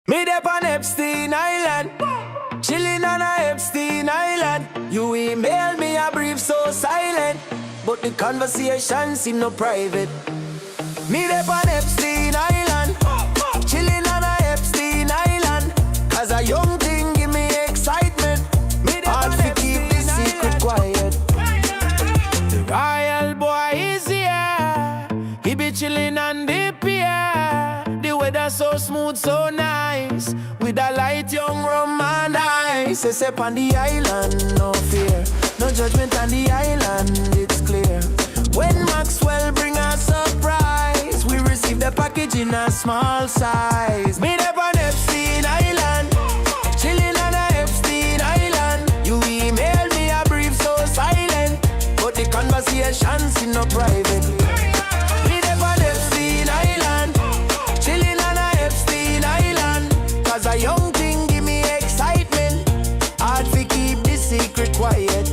Me dep on Epstein Island, chillin' on a Epstein Island. You email me a brief so silent, but the conversation seem no private. Me dep on Epstein Island, chillin' on a Epstein Island. As a young thing give me excitement. Me dep on Epstein keep the secret quiet. The royal boy is here, he be chillin' on the pier. The weather so smooth, so nice, with a light young rum and ice. Say step on the island, no fear, no judgment on the island, it's clear. When Maxwell bring a surprise, we receive the package in a small size. Me up on Epstein Island, chilling on a Epstein Island. You email me a brief so silent, but the conversation seem no private. Me up on Epstein Island, chilling on a Epstein Island. Cause a young thing give me excitement, hard to keep the secret quiet.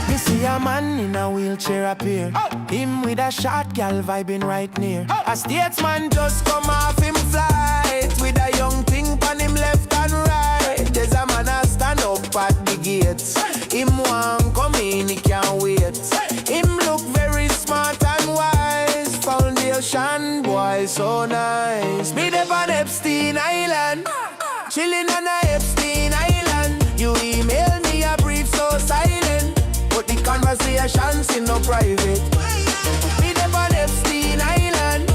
Me see a man in a wheelchair appear, him with a short gal vibing right near. A statesman just come off him flight, with a young thing on him left and right. There's a man a stand up at the gates, him want come in, he can't wait. Him look very smart and wise, foundation boy so nice. Me up on Epstein Island, chilling on a Epstein Island. You email me a brief so silent, but the conversation seem no private. Me up on Epstein Island,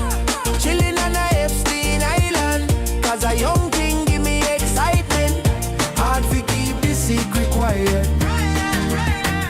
chilling on a Epstein Island. Cause a young thing give me excitement, hard to keep the secret quiet.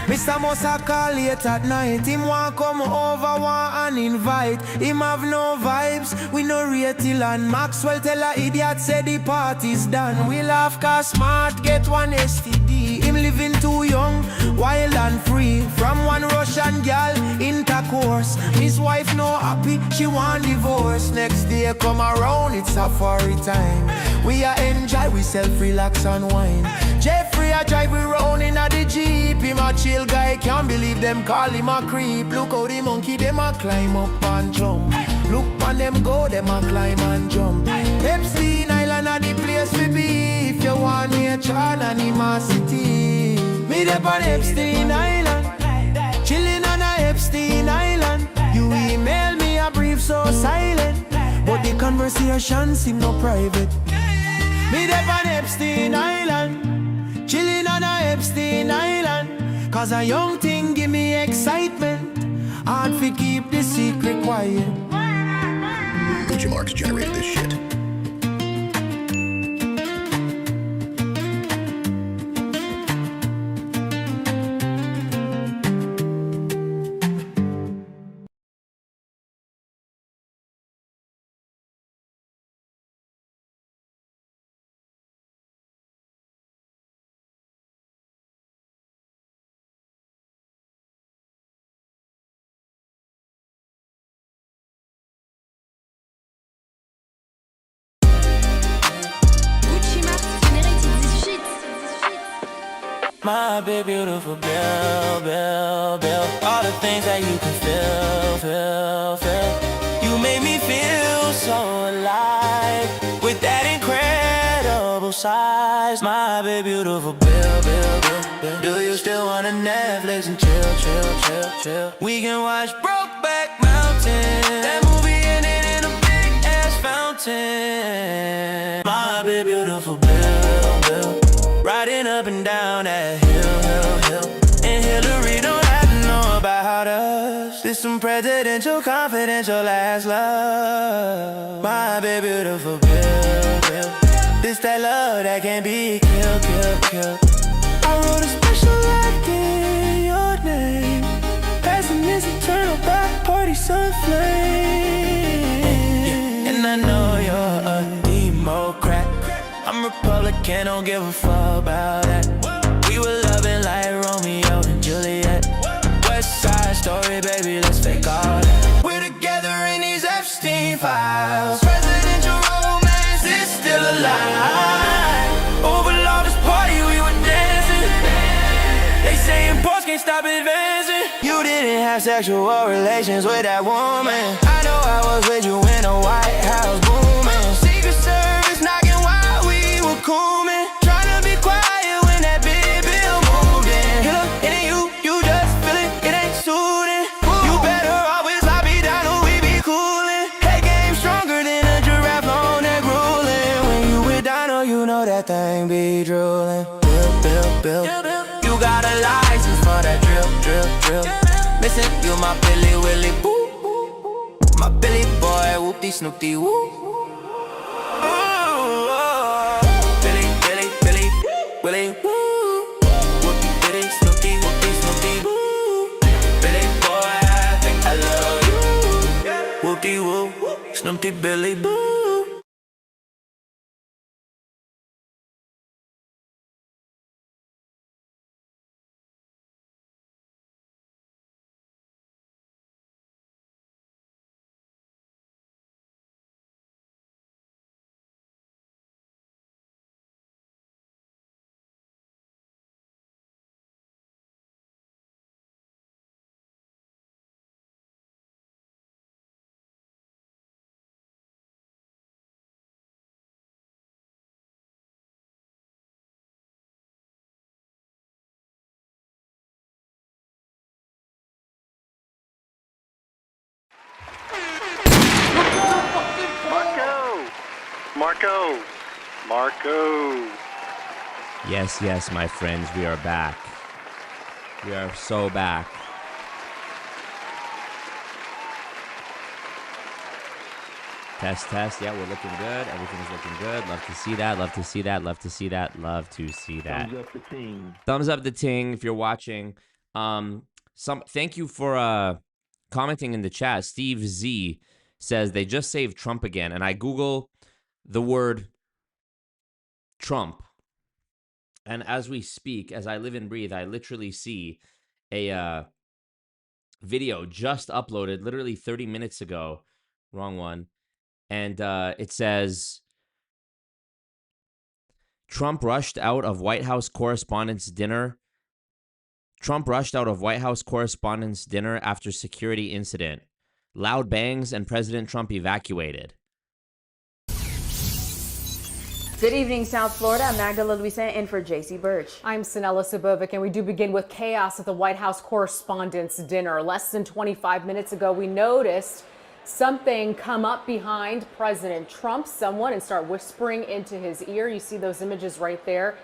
Mr. Musa call late at night, him want come over, want and invite. Him have no vibes, we no rate till. And Maxwell tell a idiot say the party's done. We laugh cause smart get one STD. Him living too young, wild and free. From one Russian gal, intercourse. His wife no happy, she want divorce. Next day come around, it's safari time. We a enjoy, we self-relax and wine. Jeffrey a drive we round in a the Jeep. Him a chill guy, can't believe them call him a creep. Look how the monkey them a climb up and jump. Look on them go, them a climb and jump. Epstein Island a the place we be, if you want nature and animosity. Me up on Epstein Island, chilling on a Epstein Island. You email me a brief so silent, but the conversation seem no private. Me up on Epstein Island, chilling on a Epstein Island. Cause a young thing give me excitement, hard to keep the secret quiet. Gucci Marks generated this shit. My big beautiful Bill, Bill, Bill. All the things that you can feel, feel, feel. You made me feel so alive, with that incredible size. My big beautiful Bill, Bill, Bill, Bill. Do you still wanna Netflix and chill, chill, chill, chill? We can watch Brokeback Mountain, that movie ended in a big ass fountain. My big beautiful Bill, Bill. Riding up and down that hill, hill, hill. And Hillary don't have to know about us. This some presidential, confidential ass love. My baby, beautiful Bill, Bill. This that love that can't be killed, killed, killed. I wrote a special act in your name, passing this eternal back party sun flame. And I know you're a Democrat, I'm Republican, don't give a fuck about that. We were loving like Romeo and Juliet. West Side Story, baby, let's fake all that. We're together in these Epstein files. Presidential romance is still alive. Overlord this party, we were dancing. They say imports can't stop advancing. You didn't have sexual relations with that woman. I know I was with you in a White House booming. Secret Service knocking wild. bill. You got a license for that drill. Missing you, my Billy Willy, boo. My Billy boy, whoopty snoopty, woo. Billy, Willy, woo. Whoopty Billy, Snoopty, woo. Billy boy, I think I love you. Whoopty woo, Snoopty Billy, boo. Marco. Yes, my friends, we are back. We are so back. Test. Yeah, we're looking good. Everything's looking good. Love to see that. Thumbs up the ting if you're watching. Thank you for commenting in the chat. Steve Z says they just saved Trump again, and I Google the word Trump. And as we speak, as I live and breathe, I literally see a video just uploaded literally 30 minutes ago. Wrong one. And it says, Trump rushed out of White House Correspondents' Dinner. Trump rushed out of White House Correspondents' Dinner after security incident. Loud bangs and President Trump evacuated. Good evening, South Florida. I'm Magdala Luisa in for JC Birch. I'm Sanella Sabovic, and we do begin with chaos at the White House Correspondents' Dinner. Less than 25 minutes ago, we noticed something come up behind President Trump, and start whispering into his ear. You see those images right there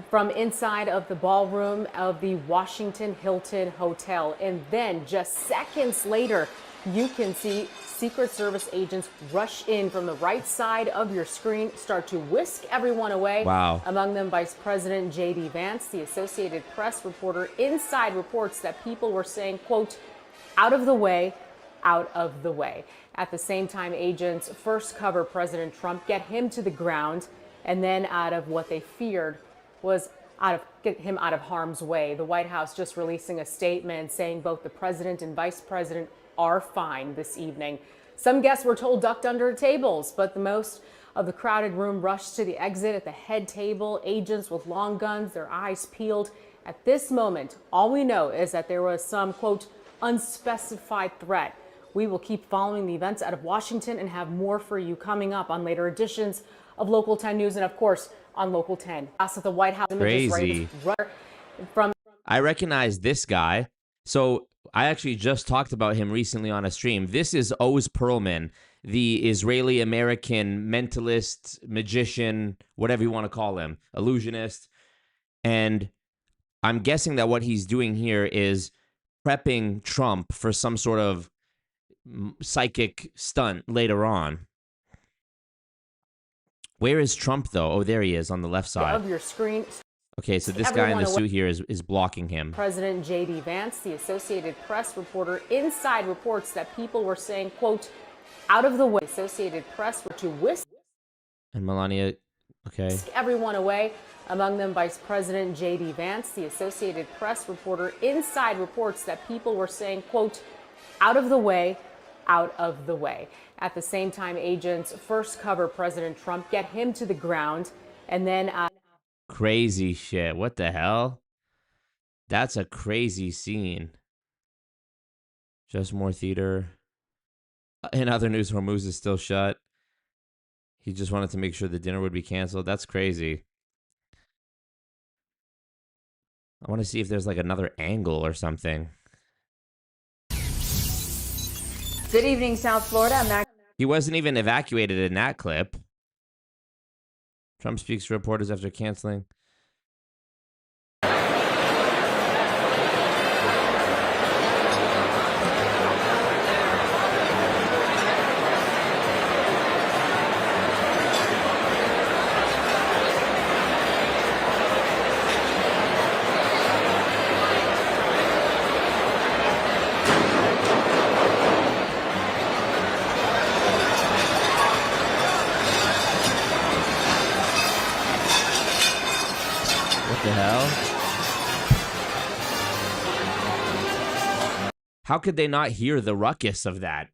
from inside of the ballroom of the Washington Hilton Hotel. And then just seconds later, you can see Secret Service agents rush in from the right side of your screen, start to whisk everyone away. Wow. Among them, Vice President J.D. Vance. The Associated Press reporter inside reports that people were saying, quote, out of the way. At the same time, agents first cover President Trump, get him to the ground, and then out of what they feared was get him out of harm's way. The White House just releasing a statement saying both the president and vice president are fine this evening. Some guests were told ducked under tables, but the most of the crowded room rushed to the exit at the head table. Agents with long guns, their eyes peeled. At this moment, all we know is that there was some, quote, unspecified threat. We will keep following the events out of Washington and have more for you coming up on later editions of Local 10 News and, of course, on Local 10. Us at the White House. Crazy. I recognize this guy. So I actually just talked about him recently on a stream. This is Oz Perlman, the Israeli-American mentalist, magician, whatever you want to call him, illusionist. And I'm guessing that what he's doing here is prepping Trump for some sort of psychic stunt later on. Where is Trump, though? Oh, there he is on the left side of your screen. Okay, so this guy in the suit here is blocking him. President J.D. Vance, the Associated Press reporter inside reports that people were saying, quote, out of the way. Associated Press were to whisk and Melania, okay, everyone away. Among them, Vice President J.D. Vance, the Associated Press reporter inside reports that people were saying, quote, out of the way. At the same time, agents first cover President Trump, get him to the ground, and then crazy shit. What the hell? That's a crazy scene. Just more theater. In other news, Hormuz is still shut. He just wanted to make sure the dinner would be canceled. That's crazy. I want to see if there's like another angle or something. Good evening, South Florida. He wasn't even evacuated in that clip. Trump speaks to reporters after canceling. How could they not hear the ruckus of that?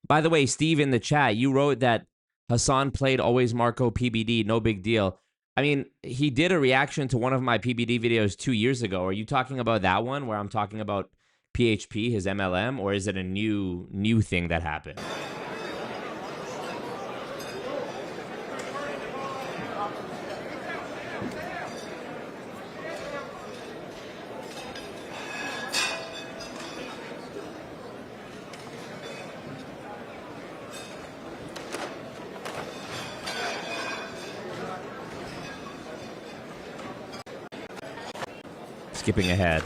By the way, Steve, in the chat, you wrote that Hasan played Always Marco PBD, no big deal. I mean, he did a reaction to one of my PBD videos 2 years ago. Are you talking about that one where I'm talking about PHP, his MLM, or is it a new thing that happened? Skipping ahead.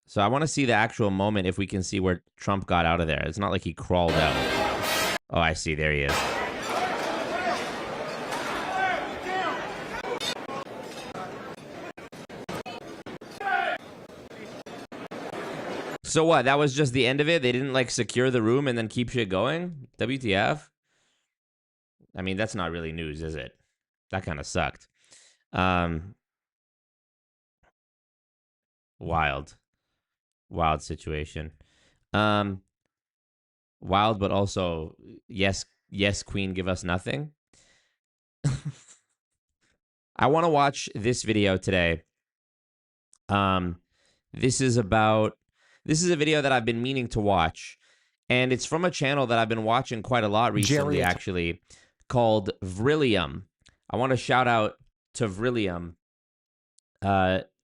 So I want to see the actual moment if we can see where Trump got out of there. It's not like he crawled out. Oh, I see. There he is. So what? That was just the end of it? They didn't like secure the room and then keep shit going? WTF? I mean, that's not really news, is it? That kind of sucked. Wild situation. Wild, but also yes, queen, give us nothing. I want to watch this video today. This is a video that I've been meaning to watch, and it's from a channel that I've been watching quite a lot recently, actually, called Vrillium. I want to shout out to Vrillium.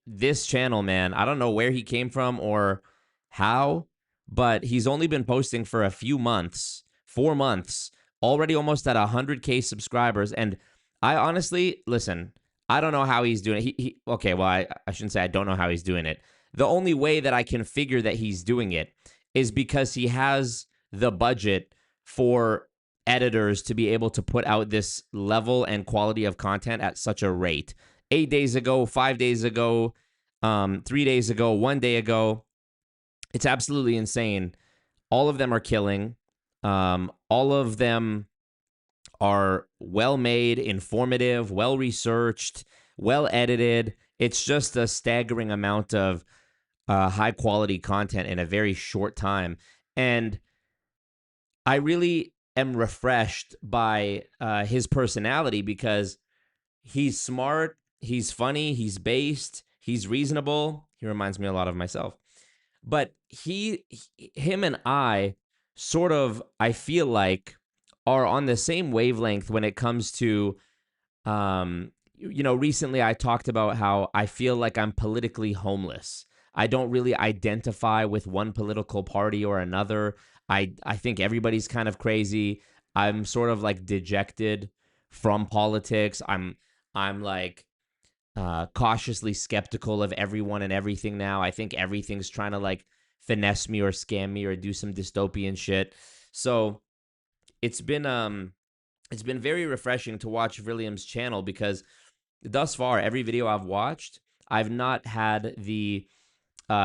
This channel, man, I don't know where he came from or how, but he's only been posting for a few months, 4 months, already almost at 100K subscribers. And I honestly, listen, I don't know how he's doing it. Okay, well, I shouldn't say I don't know how he's doing it. The only way that I can figure that he's doing it is because he has the budget for editors to be able to put out this level and quality of content at such a rate. 8 days ago, 5 days ago, 3 days ago, 1 day ago. It's absolutely insane. All of them are killing. All of them are well-made, informative, well-researched, well-edited. It's just a staggering amount of high-quality content in a very short time. And I really am refreshed by his personality because he's smart, he's funny, he's based, he's reasonable. He reminds me a lot of myself. But him and I sort of, I feel like, are on the same wavelength when it comes to, recently I talked about how I feel like I'm politically homeless. I don't really identify with one political party or another. I think everybody's kind of crazy. I'm sort of like dejected from politics. I'm like cautiously skeptical of everyone and everything now. I think everything's trying to like finesse me or scam me or do some dystopian shit. So it's been very refreshing to watch William's channel because thus far, every video I've watched, I've not had the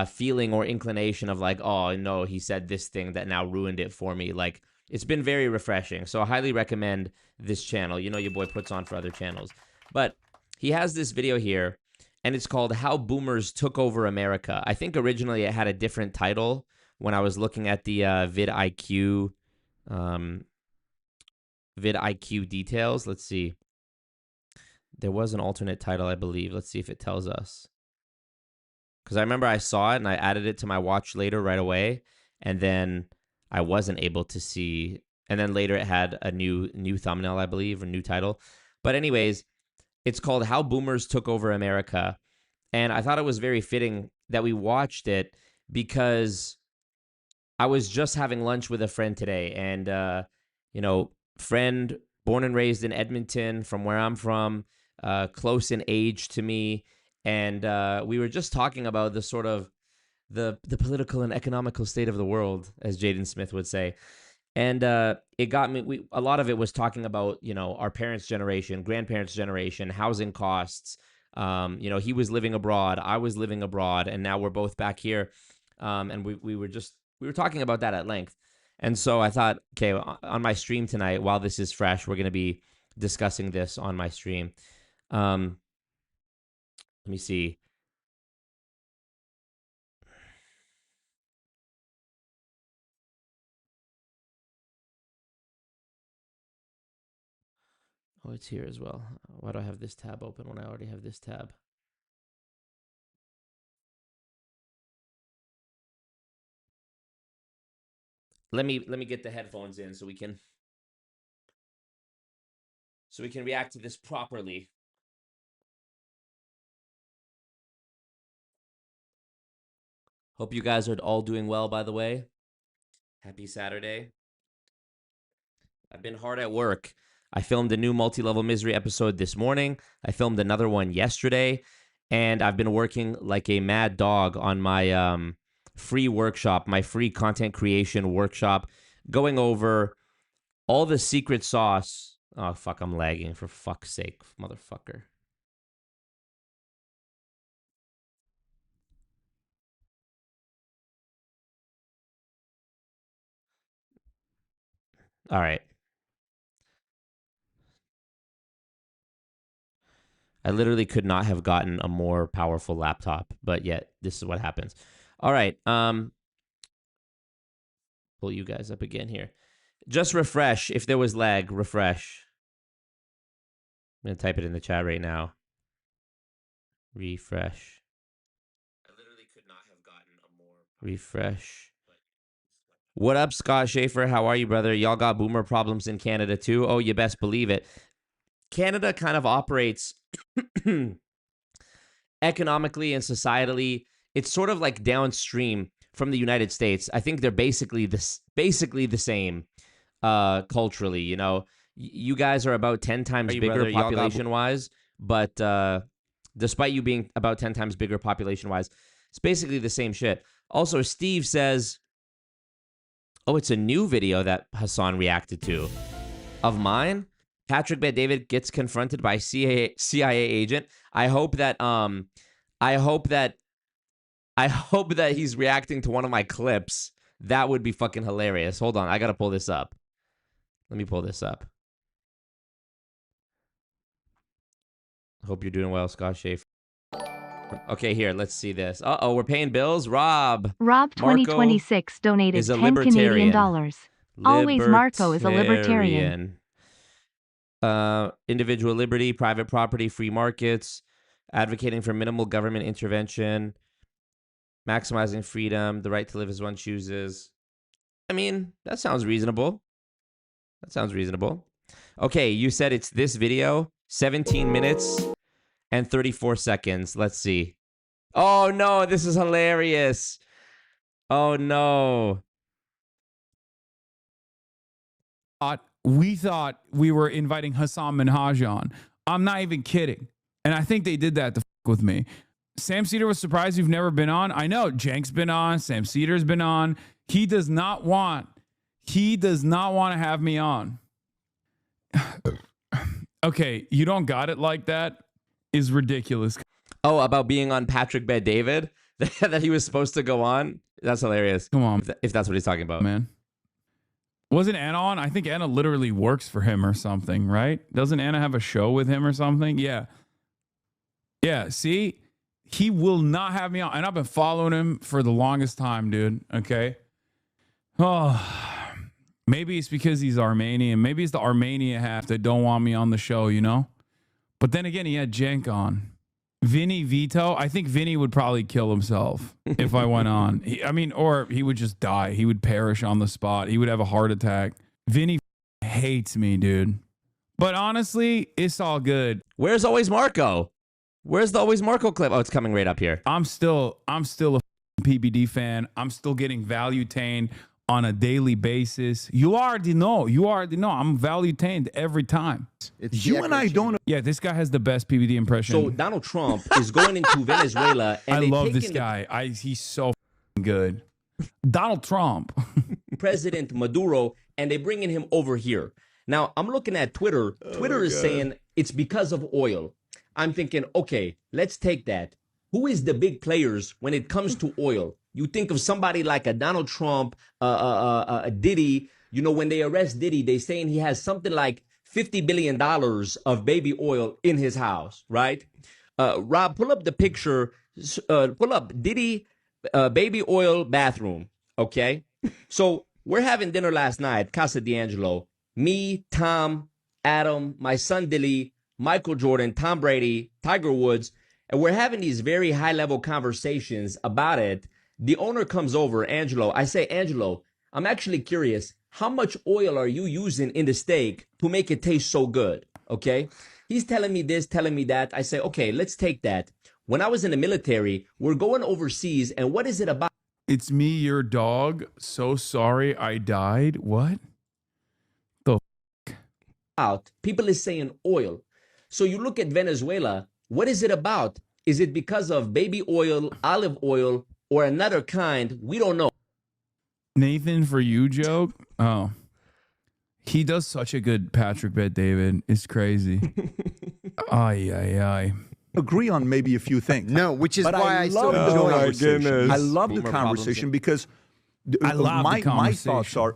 feeling or inclination of like, oh no, he said this thing that now ruined it for me. Like, it's been very refreshing. So I highly recommend this channel. You know, your boy puts on for other channels. But he has this video here, and it's called How Boomers Took Over America. I think originally it had a different title when I was looking at the vidIQ details. Let's see. There was an alternate title, I believe. Let's see if it tells us. Because I remember I saw it, and I added it to my watch later right away, and then I wasn't able to see. And then later it had a new thumbnail, I believe, or new title. But anyways, it's called How Boomers Took Over America. And I thought it was very fitting that we watched it because I was just having lunch with a friend today. And, friend born and raised in Edmonton, from where I'm from, close in age to me. And we were just talking about the sort of the political and economical state of the world, as Jaden Smith would say. And it got me. A lot of it was talking about, you know, our parents' generation, grandparents' generation, housing costs. You know, he was living abroad, I was living abroad, and now we're both back here. And we were talking about that at length. And so I thought, okay, on my stream tonight, while this is fresh, we're going to be discussing this on my stream. Let me see. Oh, it's here as well. Why do I have this tab open when I already have this tab? Let me get the headphones in so we can react to this properly. Hope you guys are all doing well, by the way. Happy Saturday. I've been hard at work. I filmed a new Multi-Level Misery episode this morning. I filmed another one yesterday. And I've been working like a mad dog on my free workshop, my free content creation workshop, going over all the secret sauce. Oh, fuck, I'm lagging, for fuck's sake, motherfucker. All right. I literally could not have gotten a more powerful laptop, but yet this is what happens. All right. Pull you guys up again here. Just refresh. If there was lag, refresh. I'm going to type it in the chat right now. Refresh. I literally could not have gotten a more... Refresh. What up, Scott Schaefer? How are you, brother? Y'all got boomer problems in Canada too? Oh, you best believe it. Canada kind of operates economically and societally. It's sort of like downstream from the United States. I think they're basically the same culturally, you know. You guys are about 10 times bigger population-wise, but despite you being about 10 times bigger population-wise, it's basically the same shit. Also, Steve says, oh, it's a new video that Hasan reacted to of mine. Patrick Bet-David gets confronted by CIA agent. I hope that he's reacting to one of my clips. That would be fucking hilarious. Hold on, I gotta pull this up. Let me pull this up. Hope you're doing well, Scott Schaefer. Okay, here, let's see this. Uh-oh, we're paying bills? Rob 2026 donated 10 Canadian dollars. Always Marco is a libertarian. Individual liberty, private property, free markets, advocating for minimal government intervention, maximizing freedom, the right to live as one chooses. I mean, that sounds reasonable. That sounds reasonable. Okay, you said it's this video, 17 minutes and 34 seconds. Let's see. Oh, no, this is hilarious. Oh, no. We thought we were inviting Hasan Minhaj on. I'm not even kidding. And I think they did that to fuck with me. Sam Cedar was surprised you've never been on. I know Jenk's been on. Sam Cedar's been on. He does not want to have me on. Okay, you don't got it like that is ridiculous. Oh, about being on Patrick Bet-David? That he was supposed to go on? That's hilarious. Come on. If that's what he's talking about. Man. Wasn't Anna on? I think Anna literally works for him or something, right? Doesn't Anna have a show with him or something? Yeah. Yeah, see? He will not have me on. And I've been following him for the longest time, dude. Okay? Oh, maybe it's because he's Armenian. Maybe it's the Armenia half that don't want me on the show, you know? But then again, he had Jenk on. Vinny Vito, I think Vinny would probably kill himself if I went on. Or he would just die. He would perish on the spot. He would have a heart attack. Vinny hates me, dude. But honestly, it's all good. Where's Always Marco? Where's the Always Marco clip? Oh, it's coming right up here. I'm still a PBD fan. I'm still getting value-tained on a daily basis. You already know. I'm value-tained every time. It's you and I don't. Yeah, this guy has the best PBD impression. So Donald Trump is going into Venezuela. And I love this guy. He's so good. Donald Trump. President Maduro, and they're bringing him over here. Now, I'm looking at Twitter. Twitter is saying it's because of oil. I'm thinking, okay, let's take that. Who is the big players when it comes to oil? You think of somebody like a Donald Trump, a Diddy. You know, when they arrest Diddy, they saying he has something like $50 billion of baby oil in his house, right? Rob, pull up the picture. Pull up Diddy baby oil bathroom, okay? So we're having dinner last night, Casa D'Angelo. Me, Tom, Adam, my son Dilly, Michael Jordan, Tom Brady, Tiger Woods, and we're having these very high-level conversations about it. The owner comes over, Angelo. I say, Angelo, I'm actually curious, how much oil are you using in the steak to make it taste so good, okay? He's telling me this, telling me that. I say, okay, let's take that. When I was in the military, we're going overseas, and what is it about? It's me, your dog. So sorry I died. What? People is saying oil. So you look at Venezuela, what is it about? Is it because of baby oil, olive oil, or another kind? We don't know. Nathan, for you joke? Oh. He does such a good Patrick Bet David. It's crazy. Ay, ay, ay. Agree on maybe a few things. No, which is but why I love so the enjoy conversation. I love the Boomer conversation because I love my the conversation. thoughts are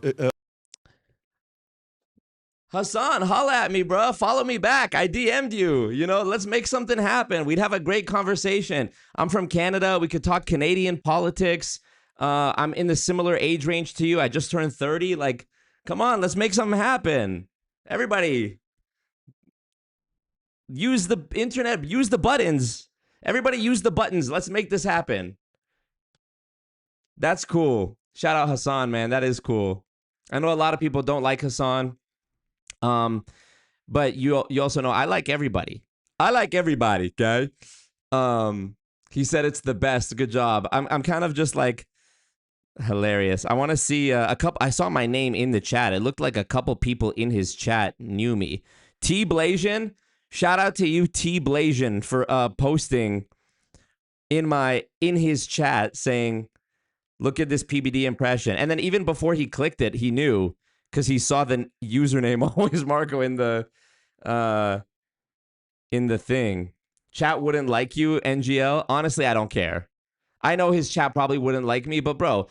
Hasan, holla at me, bro. Follow me back. I DM'd you. You know, let's make something happen. We'd have a great conversation. I'm from Canada. We could talk Canadian politics. I'm in the similar age range to you. I just turned 30. Like, come on, let's make something happen. Everybody, use the internet. Use the buttons. Everybody use the buttons. Let's make this happen. That's cool. Shout out Hasan, man. That is cool. I know a lot of people don't like Hasan. But you also know I like everybody. I like everybody, okay? He said it's the best. Good job. I'm kind of just like hilarious. I want to see a couple. I saw my name in the chat. It looked like a couple people in his chat knew me. T Blasian, shout out to you, T Blasian, for posting in his chat saying, "Look at this PBD impression." And then even before he clicked it, he knew. Because he saw the username always Marco in the thing. Chat wouldn't like you, NGL. Honestly, I don't care. I know his chat probably wouldn't like me, but bro,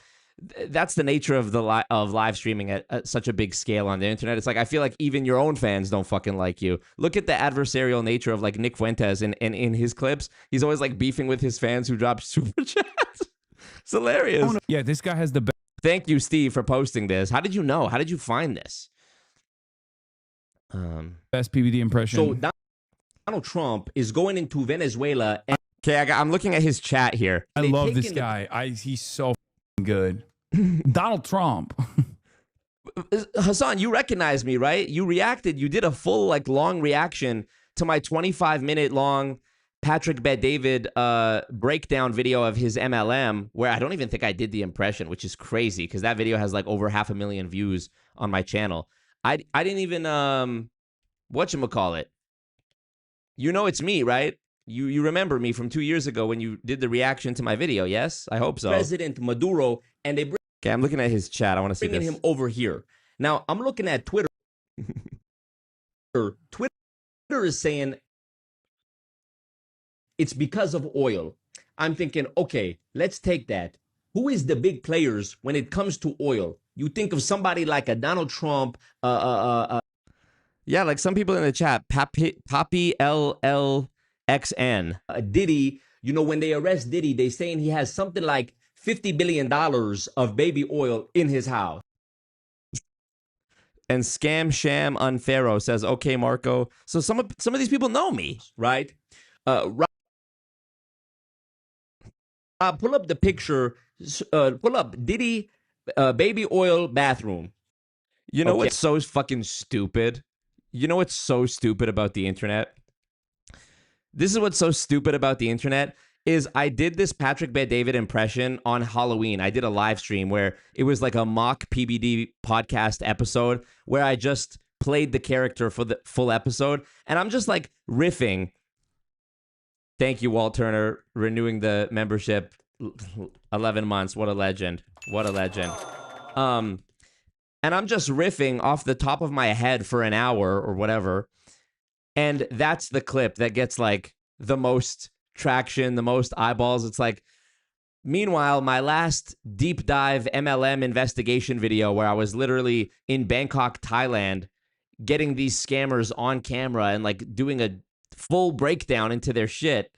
that's the nature of live streaming at such a big scale on the internet. It's like I feel like even your own fans don't fucking like you. Look at the adversarial nature of like Nick Fuentes in his clips. He's always like beefing with his fans who drop super chats. It's hilarious. Oh, no. Yeah, this guy has the best. Thank you, Steve, for posting this. How did you know? How did you find this? Best PBD impression. So Donald Trump is going into Venezuela. And okay, I'm looking at his chat here. I love this guy. He's so good. Donald Trump. Hasan, you recognize me, right? You reacted. You did a full, like, long reaction to my 25-minute long Patrick Bet David breakdown video of his MLM, where I don't even think I did the impression, which is crazy because that video has like over 500,000 views on my channel. I didn't even whatchamacallit. You know it's me, right? You remember me from 2 years ago when you did the reaction to my video, yes? I hope so. President Maduro, and they Okay, I'm looking at his chat. I want to see bringing this. him over here. Now, I'm looking at Twitter. Twitter is saying it's because of oil. I'm thinking, okay, let's take that. Who is the big players when it comes to oil? You think of somebody like a Donald Trump, yeah, like some people in the chat, Papi LLXN. Diddy. You know, when they arrest Diddy, they saying he has something like $50 billion of baby oil in his house. And Scam Sham Unfaro says, okay, Marco. So some of these people know me, right? Pull up the picture. Pull up Diddy baby oil bathroom. You know what's so fucking stupid? You know what's so stupid about the internet? This is what's so stupid about the internet is I did this Patrick Bet David impression on Halloween. I did a live stream where it was like a mock PBD podcast episode where I just played the character for the full episode. And I'm just like riffing. Thank you, Walt Turner, renewing the membership. 11 months. What a legend. What a legend. and I'm just riffing off the top of my head for an hour or whatever. And that's the clip that gets like the most traction, the most eyeballs. It's like, meanwhile, my last deep dive MLM investigation video where I was literally in Bangkok, Thailand, getting these scammers on camera and like doing a full breakdown into their shit,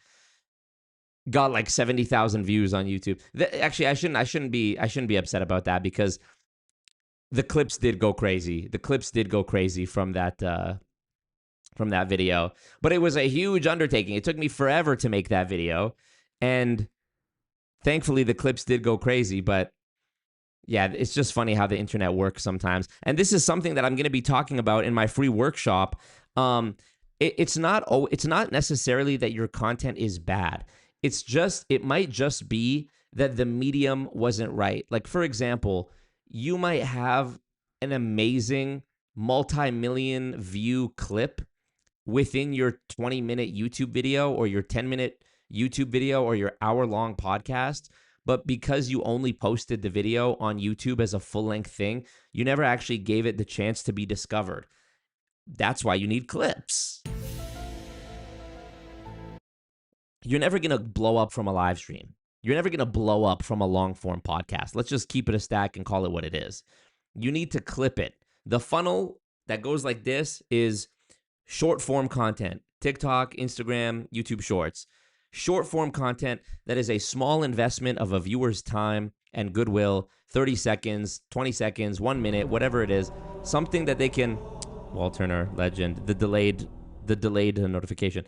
got like 70,000 views on YouTube. Actually, I shouldn't be upset about that, because the clips did go crazy. The clips did go crazy from that video. But it was a huge undertaking. It took me forever to make that video, and thankfully the clips did go crazy. But yeah, it's just funny how the internet works sometimes. And this is something that I'm going to be talking about in my free workshop. It's not necessarily that your content is bad. It might just be that the medium wasn't right. Like, for example, you might have an amazing multi-million view clip within your 20-minute YouTube video or your 10-minute YouTube video or your hour-long podcast, but because you only posted the video on YouTube as a full-length thing, you never actually gave it the chance to be discovered. That's why you need clips. You're never going to blow up from a live stream. You're never going to blow up from a long-form podcast. Let's just keep it a stack and call it what it is. You need to clip it. The funnel that goes like this is short-form content. TikTok, Instagram, YouTube Shorts. Short-form content that is a small investment of a viewer's time and goodwill, 30 seconds, 20 seconds, 1 minute, whatever it is. Something that they can... Wall Turner, legend. The delayed notification.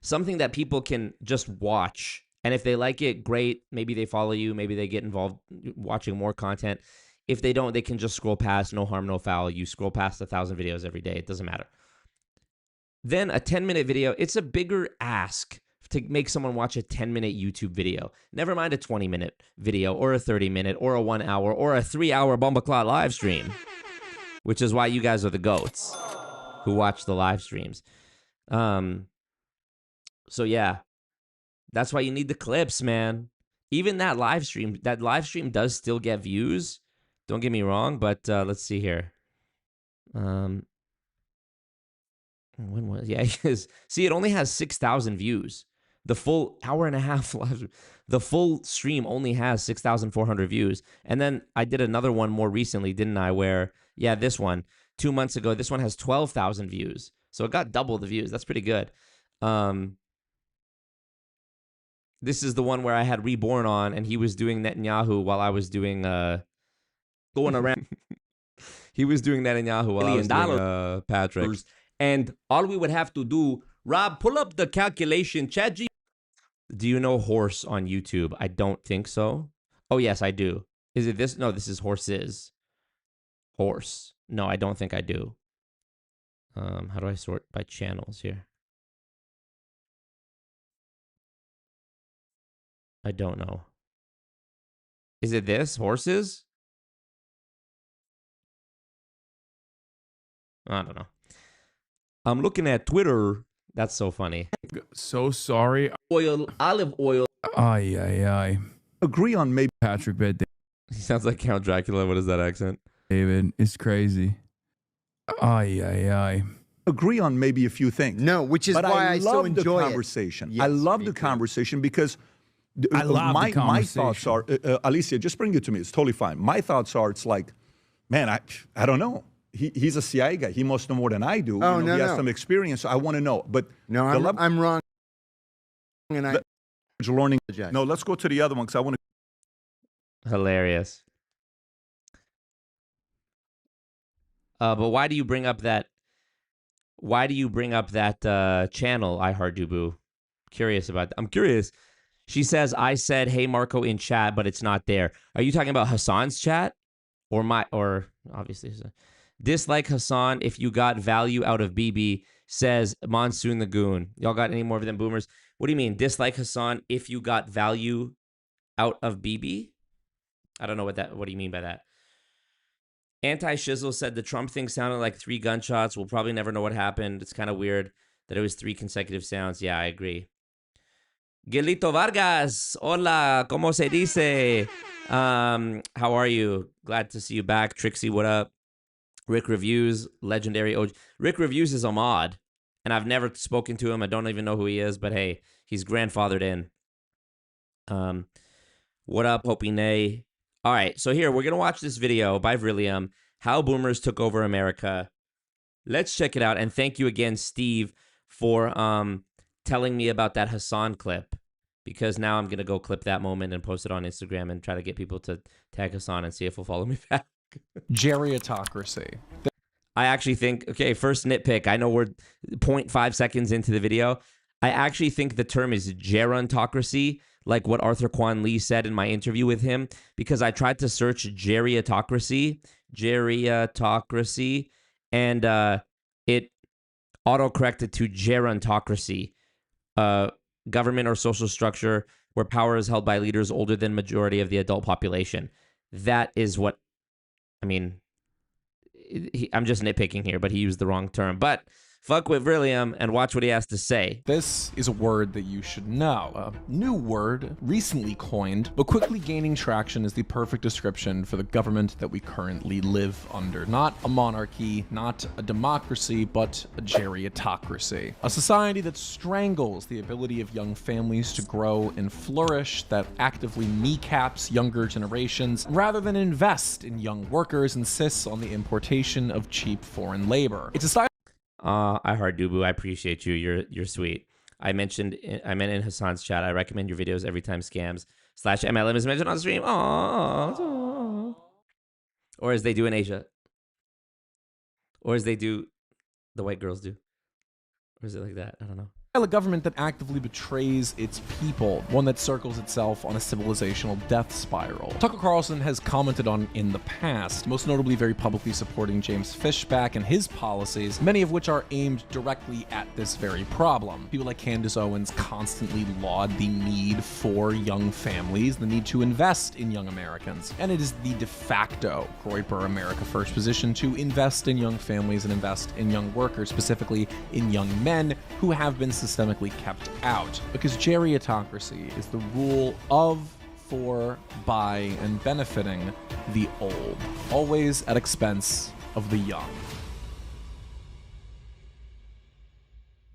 Something that people can just watch. And if they like it, great. Maybe they follow you. Maybe they get involved watching more content. If they don't, they can just scroll past. No harm, no foul. You scroll past 1,000 videos every day. It doesn't matter. Then a 10-minute video. It's a bigger ask to make someone watch a 10-minute YouTube video. Never mind a 20-minute video or a 30-minute or a 1 hour or a 3-hour Bumbleclot live stream, which is why you guys are the GOATs who watch the live streams. So yeah, that's why you need the clips, man. Even that live stream does still get views. Don't get me wrong, but let's see here. When was see, it only has 6,000 views. The full hour and a half live, the full stream only has 6,400 views. And then I did another one more recently, didn't I? Where this one 2 months ago, this one has 12,000 views. So it got double the views. That's pretty good. This is the one where I had Reborn on, and he was doing Netanyahu while I was doing going around. He was doing Netanyahu while I was doing Patrick. And all we would have to do, Rob, pull up the calculation. ChatGPT. Do you know horse on YouTube? I don't think so. Oh yes, I do. Is it this? No, this is horses. Horse. No, I don't think I do. How do I sort by channels here? I don't know. Is it this? Horses? I don't know. I'm looking at Twitter. That's so funny. So sorry. Oil, olive oil. Ay. Agree on maybe Patrick Bet He sounds like Count Dracula. What is that accent? David. It's crazy. Ay. agree on maybe a few things. No, which is but why I so enjoy the conversation. Yes, I love the too. conversation because I love my the conversation. thoughts are, Alicia, just bring it to me. It's totally fine. My thoughts are, it's like, man, I don't know. He's a CIA guy. He must know more than I do. Oh, he has some experience. So I want to know. But no, I'm wrong. And I learning. No, let's go to the other one because I want to. Hilarious. But why do you bring up that? Why do you bring up that channel? I heard you, boo. Curious about that. I'm curious. She says, "I said, hey Marco in chat, but it's not there." Are you talking about Hasan's chat, or obviously? Dislike Hasan if you got value out of BB, says Monsoon the Goon. Y'all got any more of them boomers? What do you mean? Dislike Hasan if you got value out of BB? I don't know what do you mean by that? Anti-Shizzle said the Trump thing sounded like 3 gunshots. We'll probably never know what happened. It's kind of weird that it was 3 consecutive sounds. Yeah, I agree. Gelito Vargas, hola, ¿cómo se dice? How are you? Glad to see you back. Trixie, what up? Rick Reviews, legendary OG. Rick Reviews is a mod, and I've never spoken to him. I don't even know who he is, but hey, he's grandfathered in. What up, Hopi Nay? All right, so here, we're going to watch this video by Vrillium, How Boomers Took Over America. Let's check it out, and thank you again, Steve, for telling me about that Hasan clip, because now I'm going to go clip that moment and post it on Instagram and try to get people to tag Hasan and see if he'll follow me back. Geriatocracy. I actually think, okay, first nitpick. I know we're 0.5 seconds into the video. I actually think the term is gerontocracy, like what Arthur Kwan Lee said in my interview with him, because I tried to search geriatocracy, and it autocorrected to gerontocracy, government or social structure where power is held by leaders older than majority of the adult population. That is what, I mean, I'm just nitpicking here, but he used the wrong term. But fuck with Vrillium and watch what he has to say. This is a word that you should know. A new word, recently coined, but quickly gaining traction, is the perfect description for the government that we currently live under. Not a monarchy, not a democracy, but a geriatocracy. A society that strangles the ability of young families to grow and flourish, that actively kneecaps younger generations, rather than invest in young workers, insists on the importation of cheap foreign labor. It's a style. I heart Dubu. I appreciate you. You're sweet. I meant in Hasan's chat, I recommend your videos every time scams /MLM is mentioned on stream. Aww. Or as they do in Asia. Or as they do, the white girls do. Or is it like that? I don't know. A government that actively betrays its people, one that circles itself on a civilizational death spiral. Tucker Carlson has commented on in the past, most notably very publicly supporting James Fishback and his policies, many of which are aimed directly at this very problem. People like Candace Owens constantly laud the need for young families, the need to invest in young Americans. And it is the de facto Groyper America First position to invest in young families and invest in young workers, specifically in young men who have been systemically kept out, because geriatocracy is the rule of, for, by, and benefiting the old, always at expense of the young.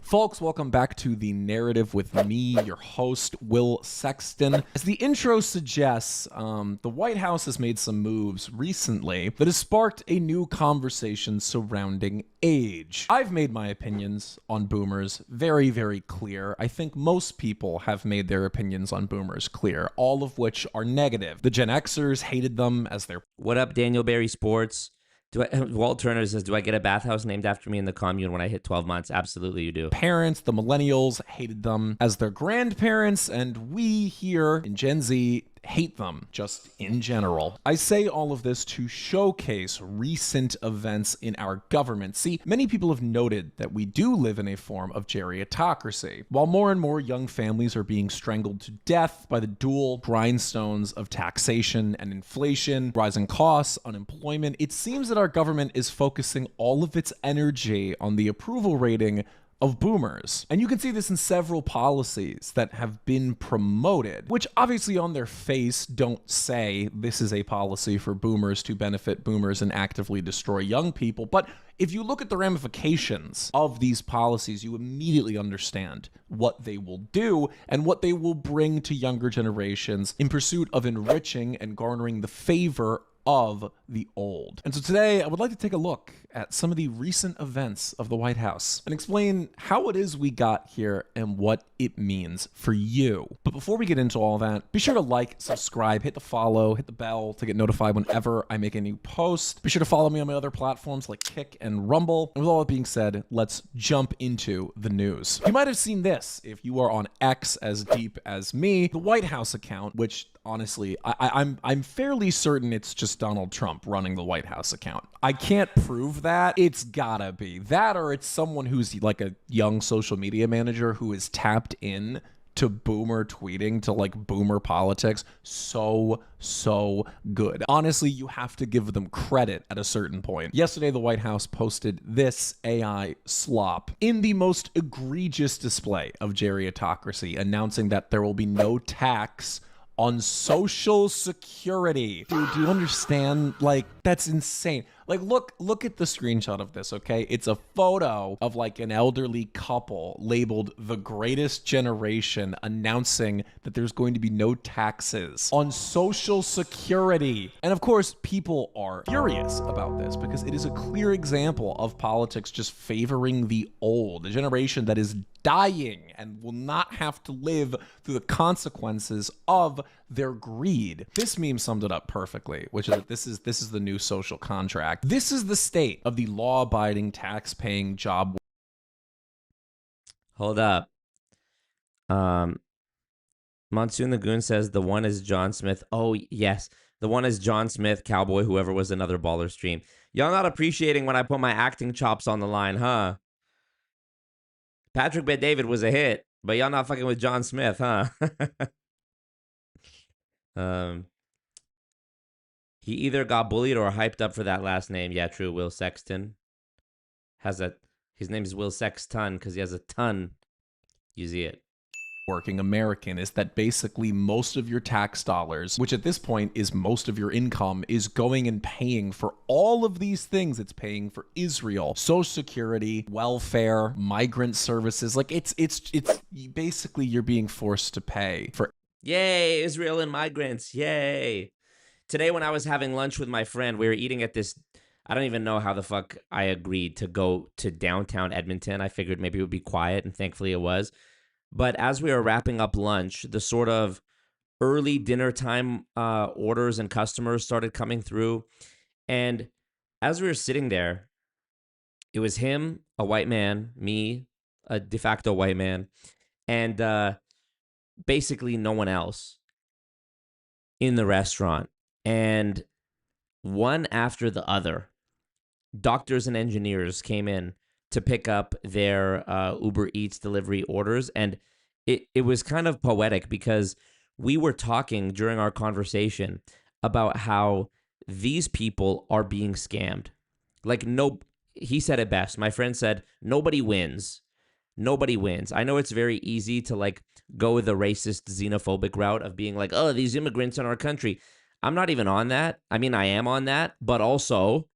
Folks, welcome back to The Narrative with me, your host, Will Sexton. As the intro suggests, the White House has made some moves recently that has sparked a new conversation surrounding age. I've made my opinions on boomers very, very clear. I think most people have made their opinions on boomers clear, all of which are negative. The Gen Xers hated them as their... What up, Daniel Berry Sports? Walt Turner says, do I get a bathhouse named after me in the commune when I hit 12 months? Absolutely, you do. Parents, the millennials, hated them as their grandparents, and we here in Gen Z hate them just in general. I say all of this to showcase recent events in our government. See, many people have noted that we do live in a form of geriatocracy. While more and more young families are being strangled to death by the dual grindstones of taxation and inflation, rising costs, unemployment, it seems that our government is focusing all of its energy on the approval rating of boomers. And you can see this in several policies that have been promoted, which obviously on their face don't say this is a policy for boomers to benefit boomers and actively destroy young people. But if you look at the ramifications of these policies, you immediately understand what they will do and what they will bring to younger generations in pursuit of enriching and garnering the favor of the old. And so today I would like to take a look at some of the recent events of the White House and explain how it is we got here and what it means for you. But before we get into all that, be sure to like, subscribe, hit the follow, hit the bell to get notified whenever I make a new post. Be sure to follow me on my other platforms like Kick and Rumble. And with all that being said, let's jump into the news. You might have seen this if you are on X as deep as me, the White House account, which honestly, I'm fairly certain it's just Donald Trump running the White House account. I can't prove that. It's gotta be that, or it's someone who's like a young social media manager who is tapped in to boomer tweeting, to like boomer politics. So good. Honestly, you have to give them credit at a certain point. Yesterday, the White House posted this AI slop in the most egregious display of geriatocracy, announcing that there will be no tax on Social Security. Dude, do you understand? Like, that's insane. Like, look at the screenshot of this, okay? It's a photo of like an elderly couple labeled the greatest generation announcing that there's going to be no taxes on Social Security. And of course, people are furious about this because it is a clear example of politics just favoring the old, a generation that is dying and will not have to live through the consequences of their greed. This meme summed it up perfectly, which is that this is the new social contract. This is the state of the law-abiding, tax-paying job. Hold up. Monsoon the Goon says the one is John Smith. Oh, yes. The one is John Smith, Cowboy, whoever was another baller stream. Y'all not appreciating when I put my acting chops on the line, huh? Patrick Bet-David was a hit, but y'all not fucking with John Smith, huh? He either got bullied or hyped up for that last name. Yeah, true. Will Sexton his name is Will Sexton because he has a ton. You see it. Working American is that basically most of your tax dollars, which at this point is most of your income, is going and paying for all of these things. It's paying for Israel, Social Security, welfare, migrant services. Like it's basically you're being forced to pay for. Yay, Israel and migrants. Yay. Today when I was having lunch with my friend, we were eating at this, I don't even know how the fuck I agreed to go to downtown Edmonton. I figured maybe it would be quiet, and thankfully it was. But as we were wrapping up lunch, the sort of early dinner time orders and customers started coming through. And as we were sitting there, it was him, a white man, me, a de facto white man, and basically no one else in the restaurant. And one after the other, doctors and engineers came in to pick up their Uber Eats delivery orders. And it was kind of poetic because we were talking during our conversation about how these people are being scammed. Like, he said it best. My friend said, nobody wins. Nobody wins. I know it's very easy to like go the racist, xenophobic route of being like, oh, these immigrants in our country. I'm not even on that. I mean, I am on that, but also,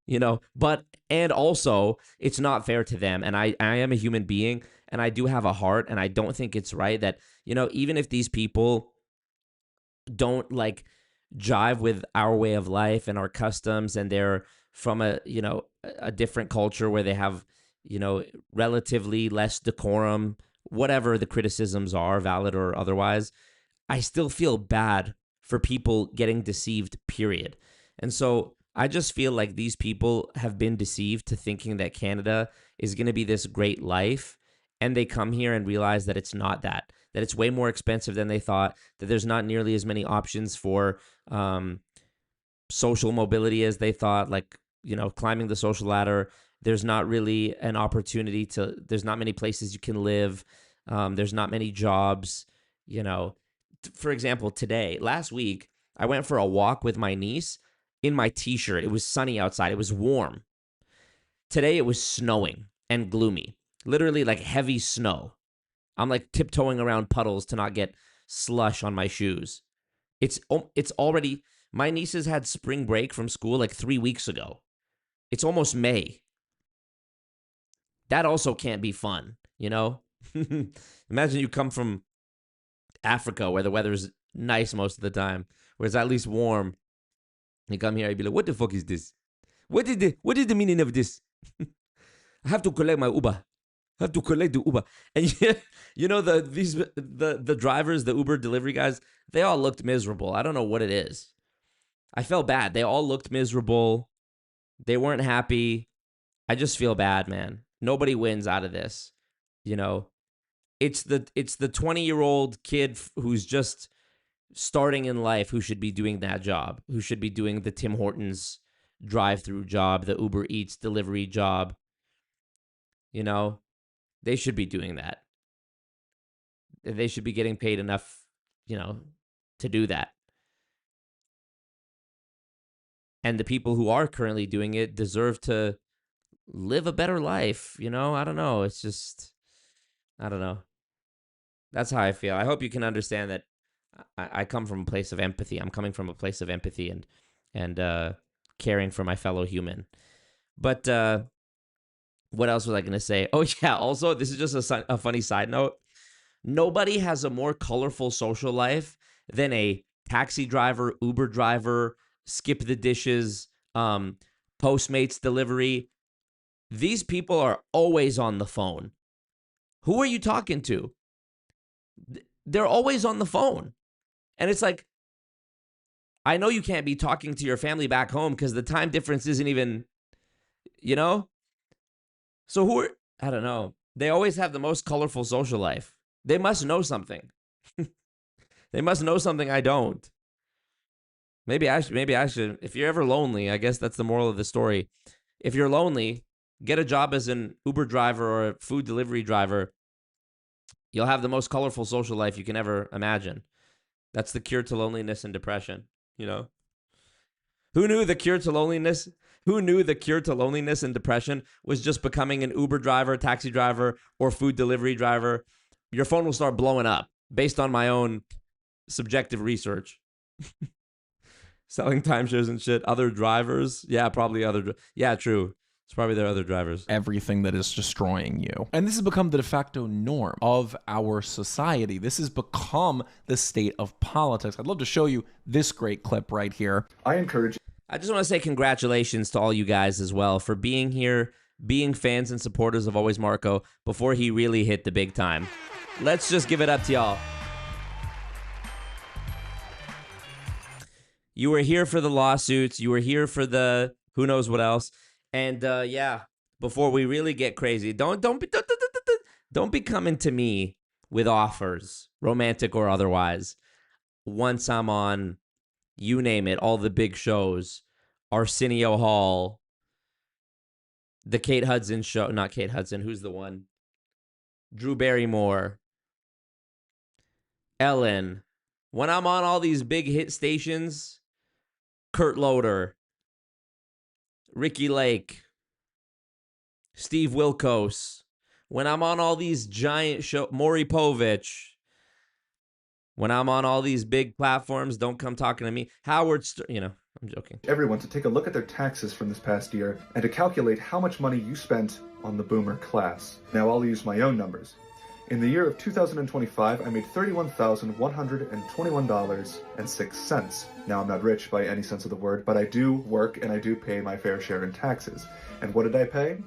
also it's not fair to them. And I am a human being and I do have a heart, and I don't think it's right that, even if these people don't like jive with our way of life and our customs, and they're from a different culture where they have, relatively less decorum, whatever the criticisms are, valid or otherwise, I still feel bad for people getting deceived, period. And so I just feel like these people have been deceived to thinking that Canada is going to be this great life. And they come here and realize that it's not that it's way more expensive than they thought, that there's not nearly as many options for social mobility as they thought, like, climbing the social ladder. There's not really an opportunity there's not many places you can live. There's not many jobs, For example, last week, I went for a walk with my niece in my t-shirt. It was sunny outside. It was warm. Today, it was snowing and gloomy, literally like heavy snow. I'm like tiptoeing around puddles to not get slush on my shoes. It's already, my nieces had spring break from school like 3 weeks ago. It's almost May. That also can't be fun, Imagine you come from Africa where the weather's nice most of the time, where it's at least warm. You come here, you'd be like, what the fuck is this? What is the meaning of this? I have to collect my Uber. I have to collect the Uber. And the drivers, the Uber delivery guys, they all looked miserable. I don't know what it is. I felt bad. They all looked miserable. They weren't happy. I just feel bad, man. Nobody wins out of this. It's the 20-year-old kid who's just starting in life who should be doing that job, who should be doing the Tim Hortons drive-through job, the Uber Eats delivery job. They should be doing that. They should be getting paid enough, to do that. And the people who are currently doing it deserve to live a better life. I don't know. It's just, I don't know. That's how I feel. I hope you can understand that I come from a place of empathy. I'm coming from a place of empathy and caring for my fellow human. But what else was I going to say? Oh, yeah. Also, this is just a funny side note. Nobody has a more colorful social life than a taxi driver, Uber driver, skip the dishes, Postmates delivery. These people are always on the phone. Who are you talking to? They're always on the phone. And it's like, I know you can't be talking to your family back home because the time difference isn't even, you know? So I don't know. They always have the most colorful social life. They must know something. They must know something I don't. Maybe I should. If you're ever lonely, I guess that's the moral of the story. If you're lonely, get a job as an Uber driver or a food delivery driver. You'll have the most colorful social life you can ever imagine. That's the cure to loneliness and depression, you know? Who knew the cure to loneliness? Who knew the cure to loneliness and depression was just becoming an Uber driver, taxi driver, or food delivery driver? Your phone will start blowing up based on my own subjective research. Selling timeshares and shit. Other drivers? Yeah, probably yeah, true. It's probably their other drivers. Everything that is destroying you. And this has become the de facto norm of our society. This has become the state of politics. I'd love to show you this great clip right here. I just want to say congratulations to all you guys as well for being here, being fans and supporters of Always Marco before he really hit the big time. Let's just give it up to y'all. You were here for the lawsuits. You were here for the who knows what else. And yeah, before we really get crazy, don't be coming to me with offers, romantic or otherwise. Once I'm on, you name it, all the big shows, Arsenio Hall, the Kate Hudson show, not Kate Hudson, who's the one? Drew Barrymore, Ellen. When I'm on all these big hit stations, Kurt Loder, Ricky Lake, Steve Wilkos. When I'm on all these giant shows, Maury Povich. When I'm on all these big platforms, don't come talking to me. Howard Stern, I'm joking. Everyone to take a look at their taxes from this past year and to calculate how much money you spent on the boomer class. Now I'll use my own numbers. In the year of 2025, I made $31,121.06. Now, I'm not rich by any sense of the word, but I do work and I do pay my fair share in taxes. And what did I pay?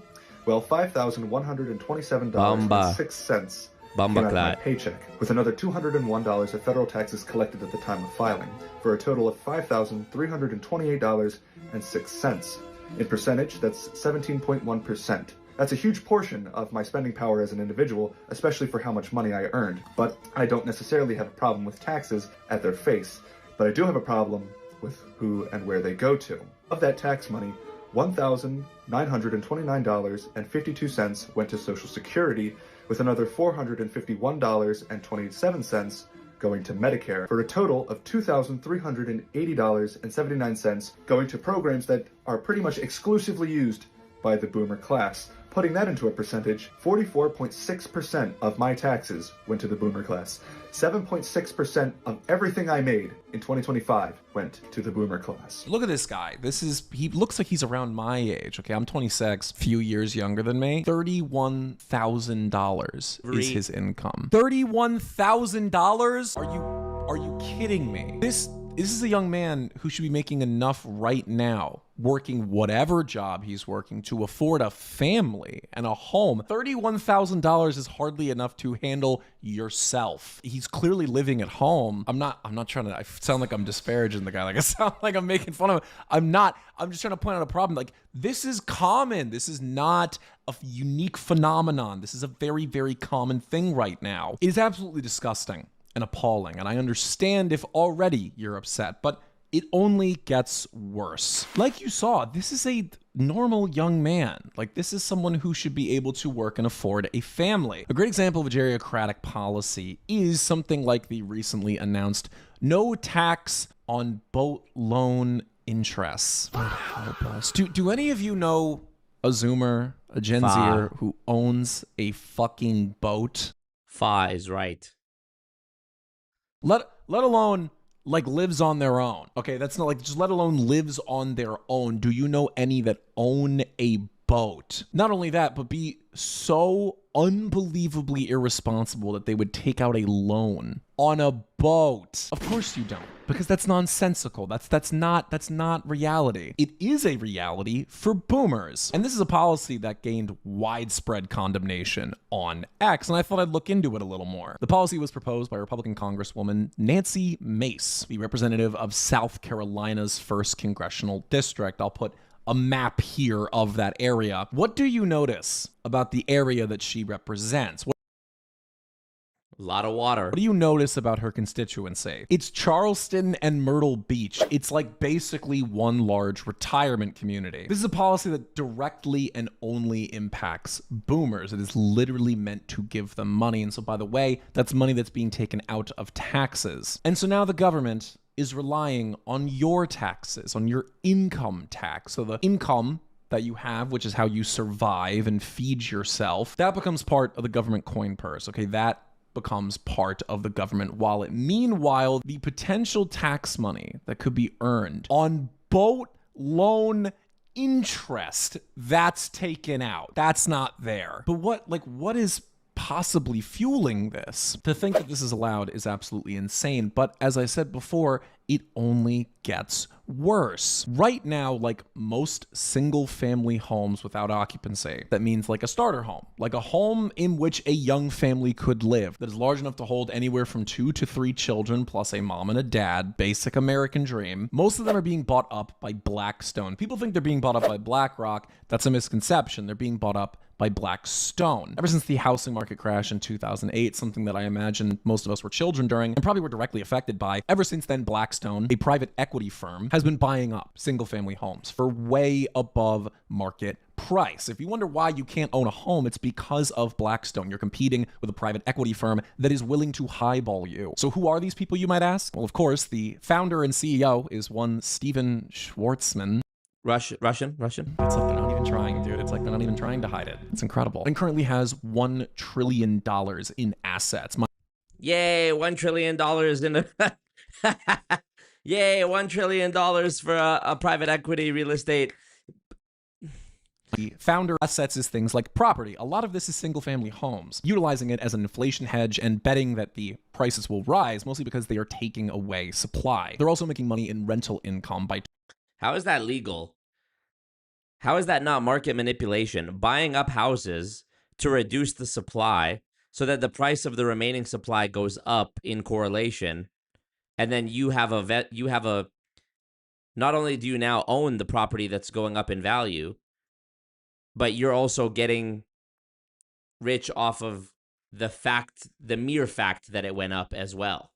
Well, $5,127.06 came out of my paycheck, with another $201 of federal taxes collected at the time of filing, for a total of $5,328.06. In percentage, that's 17.1%. That's a huge portion of my spending power as an individual, especially for how much money I earned. But I don't necessarily have a problem with taxes at their face, but I do have a problem with who and where they go to. Of that tax money, $1,929.52 went to Social Security, with another $451.27 going to Medicare, for a total of $2,380.79 going to programs that are pretty much exclusively used by the boomer class. Putting that into a percentage, 44.6% of my taxes went to the boomer class. 7.6% of everything I made in 2025 went to the boomer class. Look at this guy. He looks like he's around my age. Okay, I'm 26, few years younger than me. $31,000 is his income. $31,000? Are you kidding me? This is a young man who should be making enough right now, working whatever job he's working, to afford a family and a home. $31,000 is hardly enough to handle yourself. He's clearly living at home. I'm not trying to, I sound like I'm disparaging the guy. Like I sound like I'm making fun of him. I'm not. I'm just trying to point out a problem. Like, this is common. This is not a unique phenomenon. This is a very, very common thing right now. It is absolutely disgusting and appalling, and I understand if already you're upset, but it only gets worse. Like you saw, this is a normal young man. Like, this is someone who should be able to work and afford a family. A great example of a geriocratic policy is something like the recently announced no tax on boat loan interests. Lord help us. Do any of you know a Zoomer, a Gen Zer who owns a fucking boat? Fa is right. Let alone like lives on their own. Okay, that's not like just let alone lives on their own. Do you know any that own a boat? Not only that, but be so unbelievably irresponsible that they would take out a loan on a boat. Of course you don't, because that's nonsensical. That's not reality. It is a reality for boomers. And this is a policy that gained widespread condemnation on X, and I thought I'd look into it a little more. The policy was proposed by Republican Congresswoman Nancy Mace, the representative of South Carolina's 1st Congressional District. I'll put a map here of that area. What do you notice about the area that she represents? A lot of water. What do you notice about her constituency? It's Charleston and Myrtle Beach. It's like basically one large retirement community. This is a policy that directly and only impacts boomers. It is literally meant to give them money. And so, by the way, that's money that's being taken out of taxes. And so now the government is relying on your taxes, on your income tax. So the income that you have, which is how you survive and feed yourself, that becomes part of the government coin purse. Okay, that becomes part of the government wallet. Meanwhile, the potential tax money that could be earned on boat loan interest, that's taken out. That's not there. But what is possibly fueling this? To think that this is allowed is absolutely insane. But as I said before, it only gets worse. Right now, like most single family homes without occupancy, that means like a starter home, like a home in which a young family could live that is large enough to hold anywhere from 2 to 3 children plus a mom and a dad, basic American dream. Most of them are being bought up by Blackstone. People think they're being bought up by BlackRock. That's a misconception. They're being bought up by Blackstone. Ever since the housing market crash in 2008, something that I imagine most of us were children during and probably were directly affected by, ever since then, Blackstone, a private equity firm, has been buying up single-family homes for way above market price. If you wonder why you can't own a home, it's because of Blackstone. You're competing with a private equity firm that is willing to highball you. So who are these people, you might ask? Well, of course, the founder and CEO is one Steven Schwartzman. Russian? It's like they're not even trying, dude. It's like they're not even trying to hide it. It's incredible. And currently has $1 trillion in assets. Yay, $1 trillion in a... Yay, $1 trillion for a private equity real estate. The founder assets is things like property. A lot of this is single-family homes, utilizing it as an inflation hedge and betting that the prices will rise, mostly because they are taking away supply. They're also making money in rental income by... How is that legal? How is that not market manipulation? Buying up houses to reduce the supply so that the price of the remaining supply goes up in correlation. And then you have not only do you now own the property that's going up in value, but you're also getting rich off of the mere fact that it went up as well.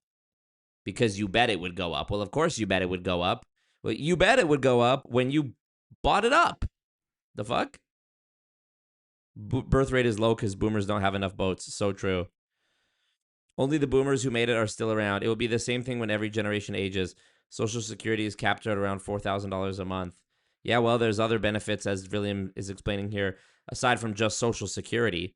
Because you bet it would go up. Well, of course you bet it would go up. Well, you bet it would go up when you bought it up. The fuck? Birth rate is low because boomers don't have enough boats. So true. Only the boomers who made it are still around. It will be the same thing when every generation ages. Social Security is capped at around $4,000 a month. Yeah, well, there's other benefits, as William is explaining here, aside from just Social Security.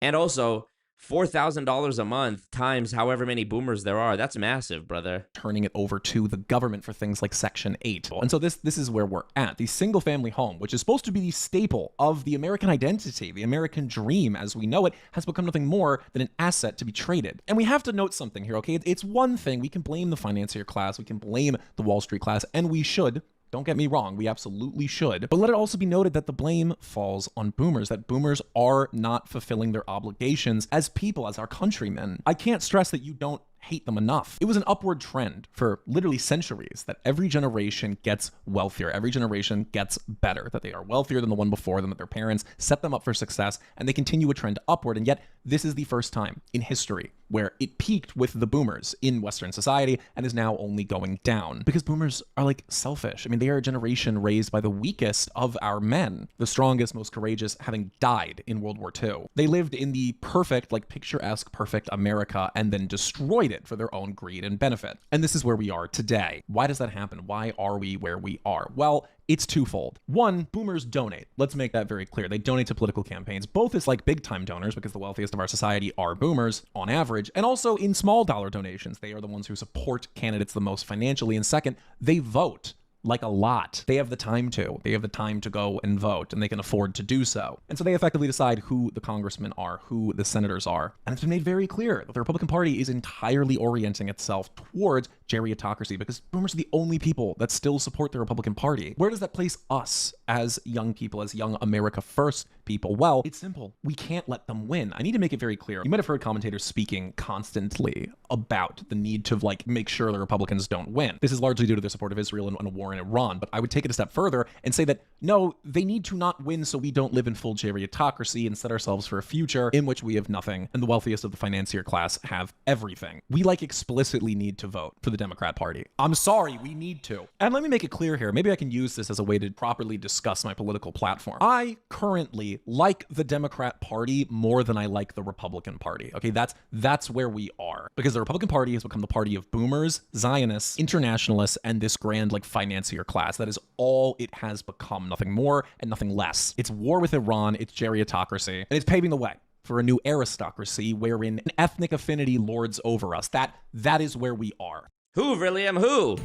And also, $4,000 a month times however many boomers there are. That's massive, brother. Turning it over to the government for things like Section 8. And so this is where we're at. The single-family home, which is supposed to be the staple of the American identity, the American dream as we know it, has become nothing more than an asset to be traded. And we have to note something here, okay? It's one thing. We can blame the financier class. We can blame the Wall Street class, and we should. Don't get me wrong, we absolutely should. But let it also be noted that the blame falls on boomers, that boomers are not fulfilling their obligations as people, as our countrymen. I can't stress that you don't hate them enough. It was an upward trend for literally centuries that every generation gets wealthier, every generation gets better, that they are wealthier than the one before them, that their parents set them up for success, and they continue a trend upward. And yet, this is the first time in history where it peaked with the boomers in Western society and is now only going down. Because boomers are like selfish. I mean, they are a generation raised by the weakest of our men, the strongest, most courageous, having died in World War II. They lived in the perfect, like picturesque, perfect America and then destroyed it for their own greed and benefit. And this is where we are today. Why does that happen? Why are we where we are? Well, It's twofold. One, boomers donate. Let's make that very clear. They donate to political campaigns, both as like big time donors, because the wealthiest of our society are boomers on average, and also in small dollar donations. They are the ones who support candidates the most financially. And second, they vote. Like a lot. They have the time to. They have the time to go and vote, and they can afford to do so. And so they effectively decide who the congressmen are, who the senators are. And it's been made very clear that the Republican Party is entirely orienting itself towards geriatocracy, because boomers are the only people that still support the Republican Party. Where does that place us as young people, as young America First people? Well, it's simple. We can't let them win. I need to make it very clear. You might have heard commentators speaking constantly about the need to like make sure the Republicans don't win. This is largely due to their support of Israel and a war in Iran, but I would take it a step further and say that no, they need to not win so we don't live in full geriatocracy and set ourselves for a future in which we have nothing and the wealthiest of the financier class have everything. We like explicitly need to vote for the Democrat Party. I'm sorry, we need to. And let me make it clear here. Maybe I can use this as a way to properly discuss my political platform. I currently like the Democrat Party more than I like the Republican Party. Okay, that's where we are, because the Republican Party has become the party of boomers, Zionists, internationalists, and this grand like financier class. That is all it has become, nothing more and nothing less. It's war with Iran, it's geriatocracy, and it's paving the way for a new aristocracy wherein an ethnic affinity lords over us. That is where we are. Who, William? Who?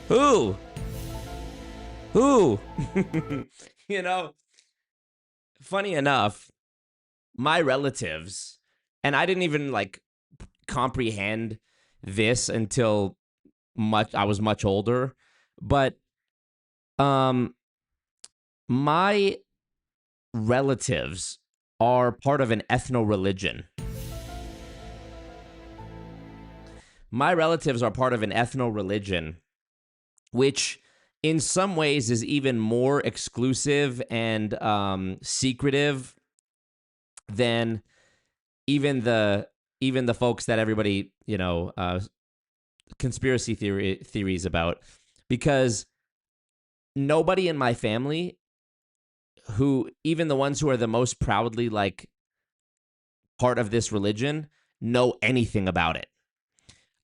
Who? You know, funny enough, my relatives, and I didn't even like comprehend this until I was much older, but my relatives are part of an ethno-religion. My relatives are part of an ethno-religion, which in some ways is even more exclusive and secretive than even the folks that everybody, conspiracy theories about, because nobody in my family, who even the ones who are the most proudly like part of this religion, know anything about it.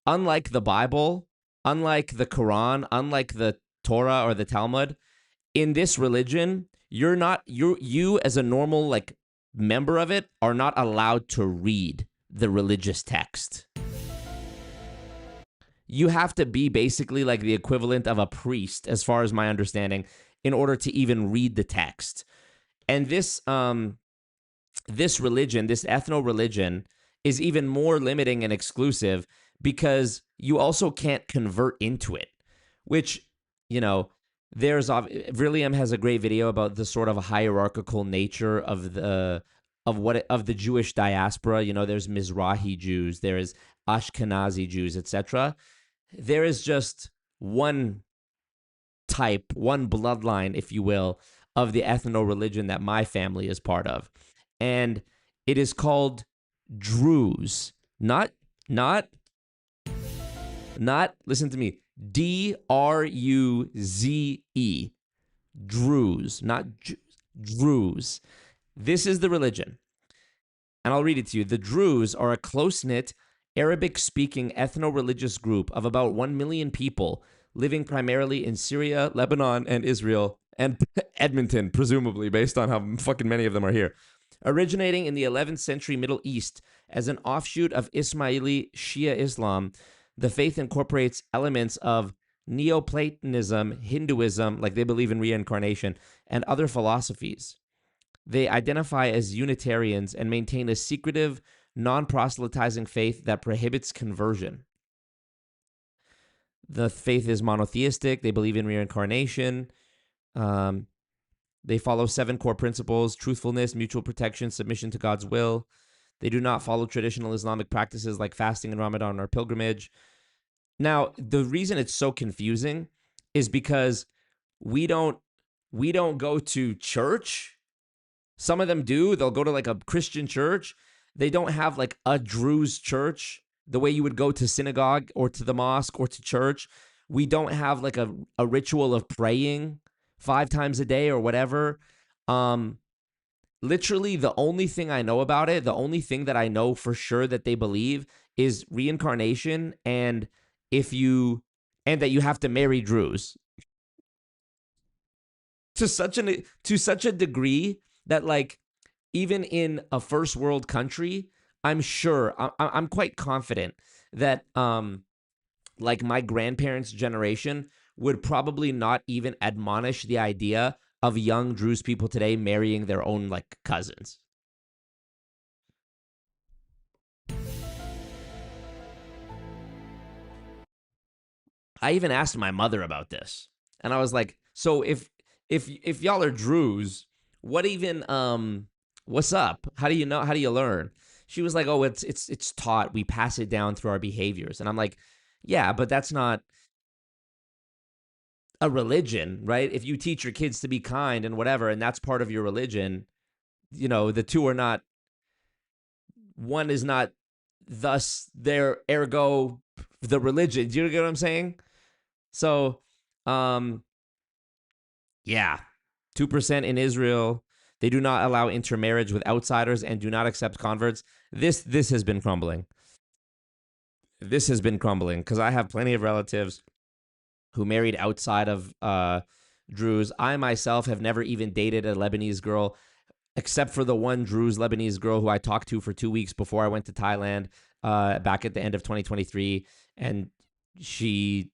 Unlike the Bible, unlike the Quran, unlike the Torah or the Talmud, in this religion, you as a normal like member of it are not allowed to read the religious text. You have to be basically like the equivalent of a priest, as far as my understanding, in order to even read the text. And this religion, this ethno-religion, is even more limiting and exclusive because you also can't convert into it, which, William has a great video about the sort of hierarchical nature of the Jewish diaspora. There's Mizrahi Jews, there is Ashkenazi Jews, etc. There is just one type, one bloodline, if you will, of the ethno-religion that my family is part of. And it is called Druze. Not, listen to me, D-R-U-Z-E. Druze, not Druze. This is the religion. And I'll read it to you. The Druze are a close-knit, Arabic-speaking ethno-religious group of about 1 million people living primarily in Syria, Lebanon, and Israel, and Edmonton, presumably, based on how fucking many of them are here. Originating in the 11th century Middle East as an offshoot of Ismaili Shia Islam, the faith incorporates elements of Neoplatonism, Hinduism, like they believe in reincarnation, and other philosophies. They identify as Unitarians and maintain a secretive, non-proselytizing faith that prohibits conversion. The faith is monotheistic. They believe in reincarnation. They follow 7 core principles: truthfulness, mutual protection, submission to God's will. They do not follow traditional Islamic practices like fasting and Ramadan or pilgrimage. Now, the reason it's so confusing is because we don't go to church. Some of them do. They'll go to like a Christian church. They don't have like a Druze church the way you would go to synagogue or to the mosque or to church. We don't have like a ritual of praying 5 times a day or whatever. Literally, the only thing I know about it, the only thing that I know for sure that they believe is reincarnation and that you have to marry Druze. to such a degree that like even in a first world country, I'm sure I'm quite confident that like my grandparents' generation would probably not even admonish the idea of young Druze people today marrying their own like cousins. I even asked my mother about this, and I was like, "So if y'all are Druze, what even what's up? How do you know? How do you learn?" She was like, "Oh, it's taught. We pass it down through our behaviors." And I'm like, "Yeah, but that's not a religion, right? If you teach your kids to be kind and whatever, and that's part of your religion, you know, the two are not. One is not thus their ergo the religion. Do you get what I'm saying?" So, yeah, 2% in Israel. They do not allow intermarriage with outsiders and do not accept converts. This has been crumbling. This has been crumbling because I have plenty of relatives who married outside of Druze. I myself have never even dated a Lebanese girl, except for the one Druze Lebanese girl who I talked to for 2 weeks before I went to Thailand back at the end of 2023. And she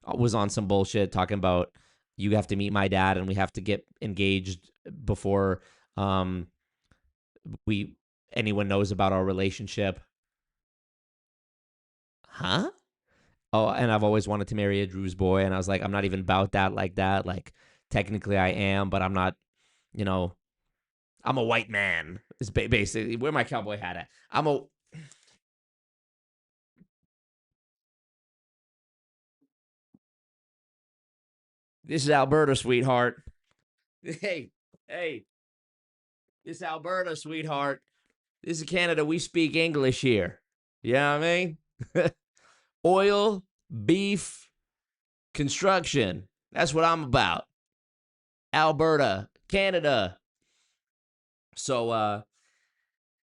was on some bullshit talking about you have to meet my dad and we have to get engaged before anyone knows about our relationship. Huh? Oh, and I've always wanted to marry a Druze boy. And I was like, I'm not even about that like that. Like, technically I am, but I'm not, you know, I'm a white man. It's basically where my cowboy hat at. This is Alberta, sweetheart. Hey, this is Alberta, sweetheart. This is Canada. We speak English here. You know what I mean? Oil, beef, construction. That's what I'm about. Alberta, Canada. So,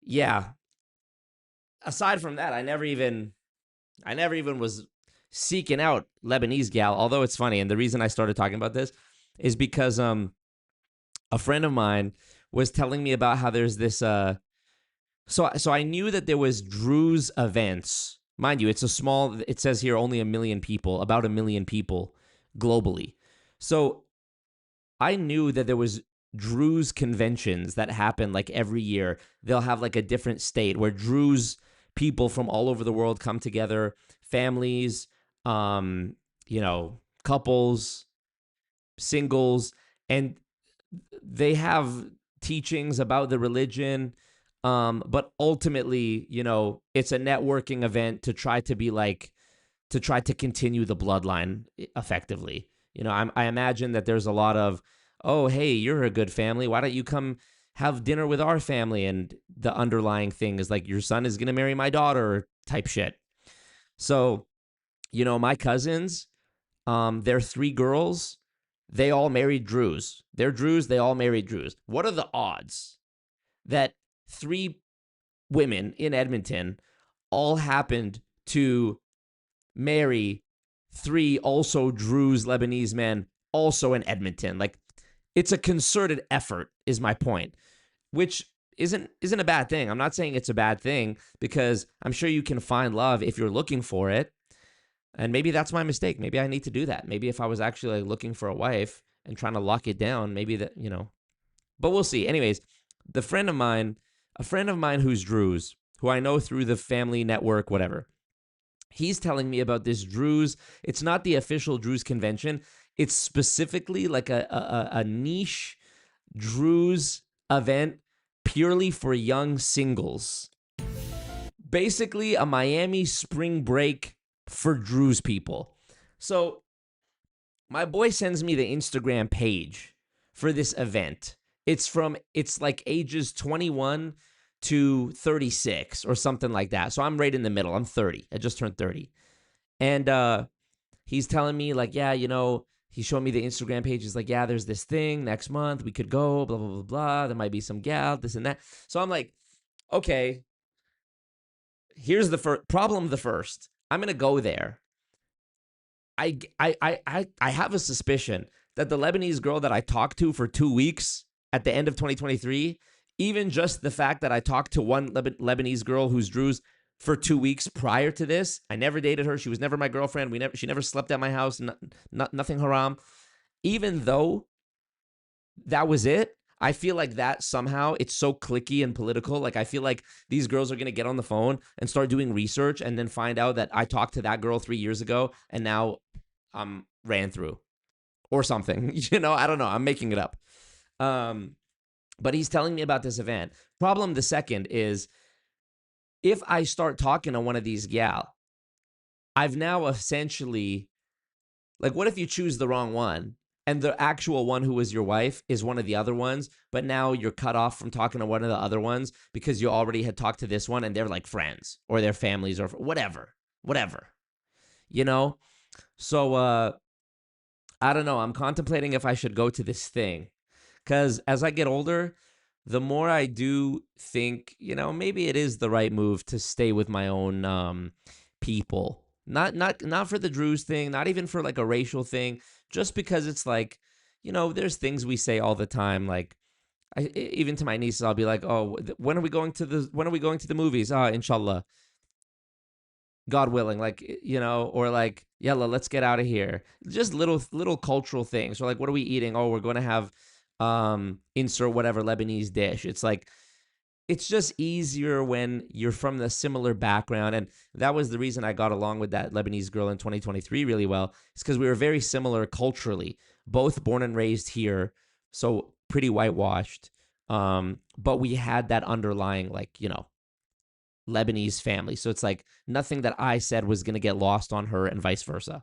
yeah. Aside from that, I never even was seeking out Lebanese gal. Although it's funny, and the reason I started talking about this is because a friend of mine was telling me about how there's this. So I knew that there was Druze events. Mind you, it's a small. It says here only 1 million people, about 1 million people globally. So I knew that there was Druze conventions that happen like every year. They'll have like a different state where Druze people from all over the world come together, families, you know, couples, singles, and they have teachings about the religion. But ultimately, you know, it's a networking event to try to continue the bloodline effectively. You know, I imagine that there's a lot of, oh, hey, you're a good family. Why don't you come have dinner with our family? And the underlying thing is like, your son is going to marry my daughter type shit. So, you know, my cousins, they're 3 girls. They all married Druze. They're Druze. They all married Druze. What are the odds that 3 women in Edmonton all happened to marry 3 also Druze Lebanese men also in Edmonton? Like, it's a concerted effort is my point, which isn't a bad thing. I'm not saying it's a bad thing because I'm sure you can find love if you're looking for it. And maybe that's my mistake. Maybe I need to do that. Maybe if I was actually like looking for a wife and trying to lock it down, maybe that, you know, but we'll see. Anyways, a friend of mine who's Druze, who I know through the family network, whatever, he's telling me about this Druze. It's not the official Druze convention. It's specifically like a niche Druze event purely for young singles. Basically a Miami spring break for Druze people. So my boy sends me the Instagram page for this event. It's like ages 21 to 36 or something like that. So I'm right in the middle. I'm 30. I just turned 30. And he's telling me like, yeah, you know, he's showing me the Instagram page. He's like, yeah, there's this thing next month. We could go, blah, blah, blah, blah. There might be some gal, this and that. So I'm like, okay, here's the first problem. I'm going to go there. I have a suspicion that the Lebanese girl that I talked to for 2 weeks at the end of 2023, even just the fact that I talked to one Lebanese girl who's Druze for 2 weeks prior to this, I never dated her. She was never my girlfriend. She never slept at my house. Nothing haram. Even though that was it, I feel like that somehow it's so cliquey and political. Like I feel like these girls are going to get on the phone and start doing research and then find out that I talked to that girl 3 years ago and now I'm ran through or something. You know, I don't know. I'm making it up. But he's telling me about this event. Problem the second is if I start talking to one of these gal, I've now essentially, like, what if you choose the wrong one and the actual one who was your wife is one of the other ones, but now you're cut off from talking to one of the other ones because you already had talked to this one and they're like friends or their families or whatever, you know? So, I don't know. I'm contemplating if I should go to this thing because as I get older, the more I do think, you know, maybe it is the right move to stay with my own people. Not for the Druze thing, not even for like a racial thing, just because it's like, you know, there's things we say all the time. Like, even to my nieces, I'll be like, "Oh, when are we going to the movies? Inshallah, God willing." Like, you know, or like, "Yalla, let's get out of here." Just little cultural things. Or like, "What are we eating?" "Oh, we're going to have insert whatever Lebanese dish." It's like, it's just easier when you're from the similar background. And that was the reason I got along with that Lebanese girl in 2023 really well. It's because we were very similar culturally, both born and raised here. So pretty whitewashed. But we had that underlying, like, you know, Lebanese family. So it's like nothing that I said was going to get lost on her and vice versa.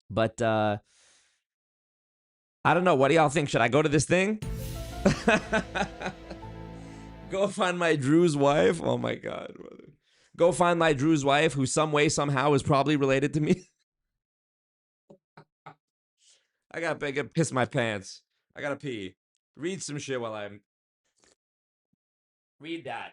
But I don't know. What do y'all think? Should I go to this thing? Go find my Druze wife. Oh my God, brother. Go find my Druze wife who some way, somehow is probably related to me. I gotta piss my pants. I gotta pee. Read some shit while I'm... Read that.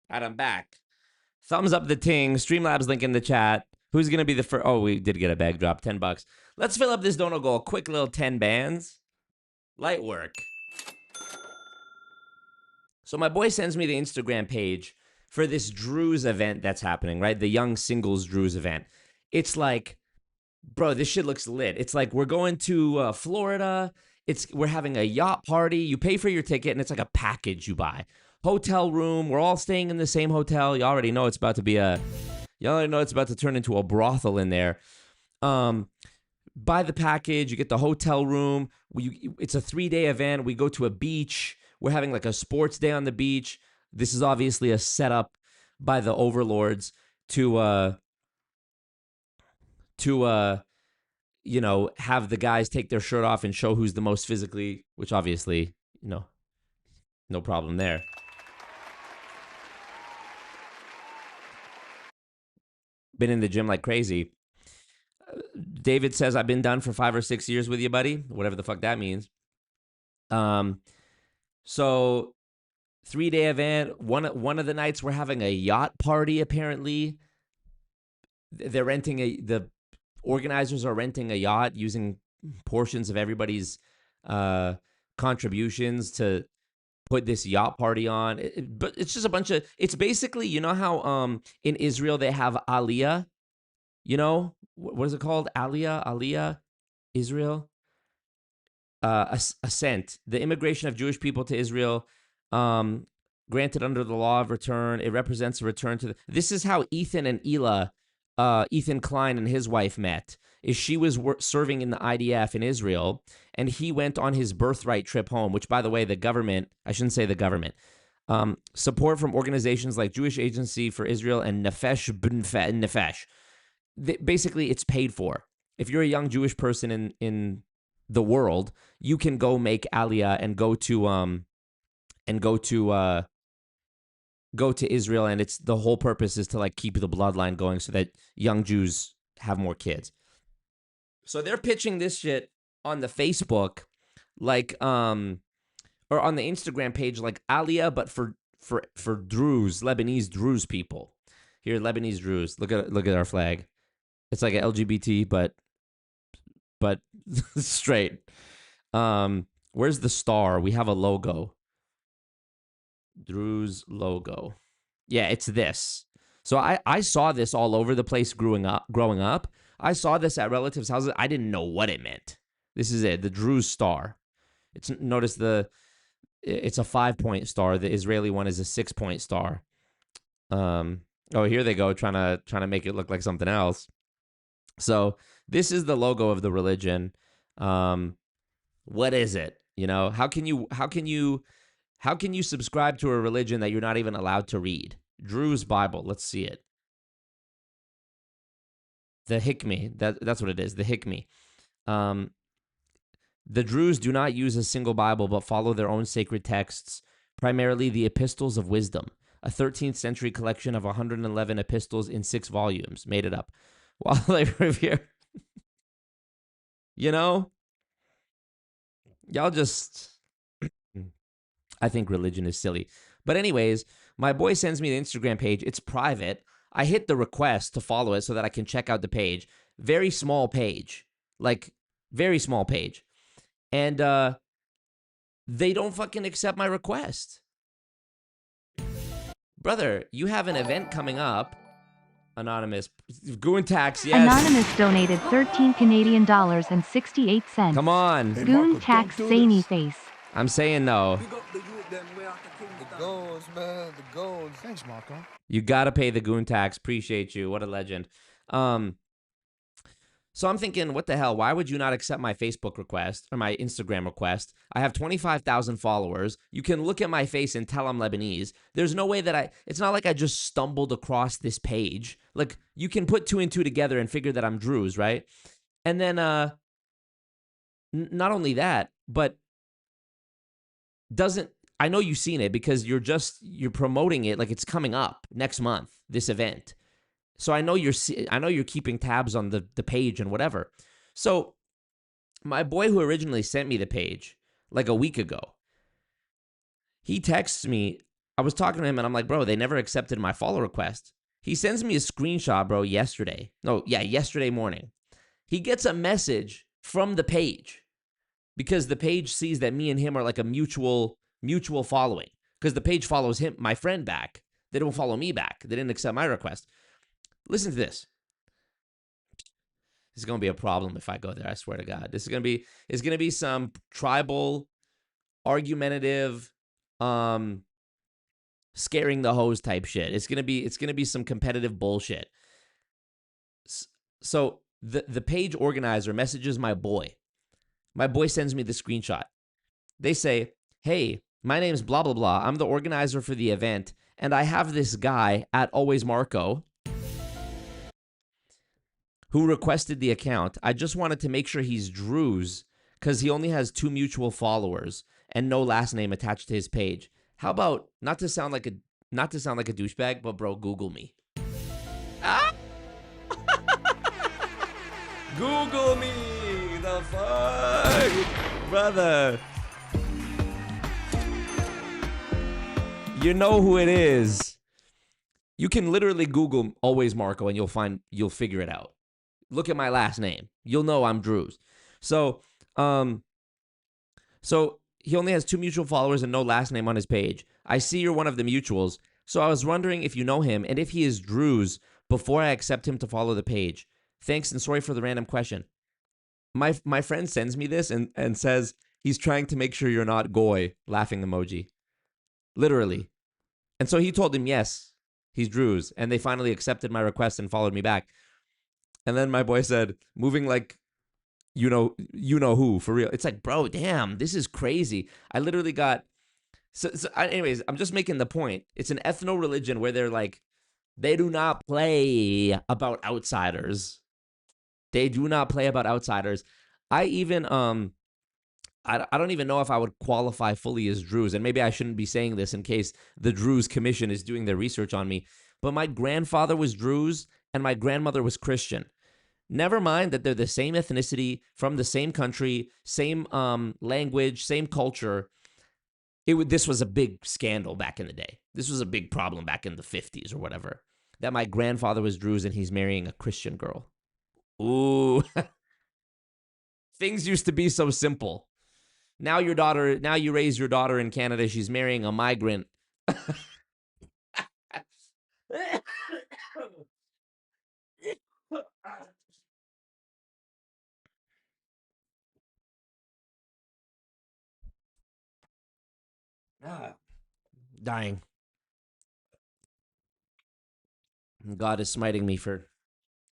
All right, I'm back. Thumbs up the ting. Streamlabs link in the chat. Who's going to be the first? Oh, we did get a bag drop. $10. Let's fill up this dono goal. Quick little 10 bands. Light work. So my boy sends me the Instagram page for this Druze event that's happening, right? The Young Singles Druze event. It's like, bro, this shit looks lit. It's like we're going to Florida. We're having a yacht party. You pay for your ticket, and it's like a package you buy. Hotel room. We're all staying in the same hotel. You already know it's about to turn into a brothel in there. buy the package, you get the hotel room. It's a 3-day event. We go to a beach. We're having like a sports day on the beach. This is obviously a setup by the overlords to you know, have the guys take their shirt off and show who's the most physically, which obviously, you know, no problem there. Been in the gym like crazy. David says, I've been done for 5 or 6 years with you, buddy. Whatever the fuck that means. So 3-day event. One of the nights we're having a yacht party, apparently. They're renting the organizers are renting a yacht using portions of everybody's contributions to put this yacht party on. But it's just a bunch of, it's basically, you know how in Israel they have Aliyah, you know, what is it called? Aliyah, Israel, ascent, the immigration of Jewish people to Israel, granted under the law of return. It represents a return to this is how Ethan and Ethan Klein and his wife met. Is she was serving in the IDF in Israel, and he went on his birthright trip home, which, by the way, the government, I shouldn't say the government, support from organizations like Jewish Agency for Israel and Nefesh. Basically, it's paid for. If you're a young Jewish person in the world, you can go make Aliyah and go to Israel, and it's the whole purpose is to like keep the bloodline going so that young Jews have more kids. So they're pitching this shit on the Facebook, like or on the Instagram page, like Aliyah, but for Druze, Lebanese Druze people. Here, Lebanese Druze. Look at our flag. It's like an LGBT, but straight. Where's the star? We have a logo. Druze logo. Yeah, it's this. So I saw this all over the place growing up. I saw this at relatives' houses. I didn't know what it meant. This is it, the Druze star. Notice it's a 5-point star. The Israeli one is a 6-point star. Oh, here they go, trying to make it look like something else. So this is the logo of the religion. What is it? You know, how can you subscribe to a religion that you're not even allowed to read? Druze Bible. Let's see it. The Hikmi. That's what it is. The Hikmi. The Druze do not use a single Bible, but follow their own sacred texts, primarily the Epistles of Wisdom, a 13th century collection of 111 epistles in 6 volumes. Made it up. While they revere, you know, y'all just, I think religion is silly. But anyways, my boy sends me the Instagram page. It's private. I hit the request to follow it so that I can check out the page. Very small page. Like, very small page. And they don't fucking accept my request. Brother, you have an event coming up. Anonymous. Goon tax, yes. Anonymous donated 13 Canadian dollars and 68 cents. Come on. Hey, Goon Marco, tax zany face. I'm saying no. The goons, man. The goons. Thanks, Marco. You gotta pay the goon tax. Appreciate you. What a legend. So I'm thinking, what the hell? Why would you not accept my Facebook request or my Instagram request? I have 25,000 followers. You can look at my face and tell I'm Lebanese. There's no way that it's not like I just stumbled across this page. Like, you can put 2 and 2 together and figure that I'm Druze, right? And then, not only that, but I know you've seen it because you're promoting it like it's coming up next month, this event. So I know you're keeping tabs on the page and whatever. So my boy who originally sent me the page like a week ago, he texts me. I was talking to him and I'm like, bro, they never accepted my follow request. He sends me a screenshot, bro, yesterday morning. He gets a message from the page because the page sees that me and him are like a mutual following because the page follows him, my friend, back. They don't follow me back. They didn't accept my request. Listen to this. This is going to be a problem if I go there, I swear to God. It's going to be some tribal, argumentative, scaring the hose type shit. It's going to be some competitive bullshit. So The page organizer messages my boy. My boy sends me the screenshot. They say, hey, my name's blah, blah, blah. I'm the organizer for the event, and I have this guy at Always Marco who requested the account. I just wanted to make sure he's Druze because he only has 2 mutual followers and no last name attached to his page. How about, not to sound like a douchebag, but bro, Google me. Ah! Google me, the fuck, brother. You know who it is. You can literally Google Always Marco and you'll figure it out. Look at my last name. You'll know I'm Druze. So he only has 2 mutual followers and no last name on his page. I see you're one of the mutuals. So I was wondering if you know him and if he is Druze before I accept him to follow the page. Thanks and sorry for the random question. My friend sends me this and says he's trying to make sure you're not goy, laughing emoji. Literally. And so he told him, yes, he's Druze. And they finally accepted my request and followed me back. And then my boy said, moving like, you know who, for real. It's like, bro, damn, this is crazy. I literally got... anyways, I'm just making the point. It's an ethno-religion where they're like, they do not play about outsiders. They do not play about outsiders. I even, I don't even know if I would qualify fully as Druze, and maybe I shouldn't be saying this in case the Druze Commission is doing their research on me, but my grandfather was Druze and my grandmother was Christian. Never mind that they're the same ethnicity, from the same country, same language, same culture. This was a big scandal back in the day. This was a big problem back in the 50s or whatever, that my grandfather was Druze and he's marrying a Christian girl. Ooh. Things used to be so simple. Now you raise your daughter in Canada, she's marrying a migrant. Dying. God is smiting me for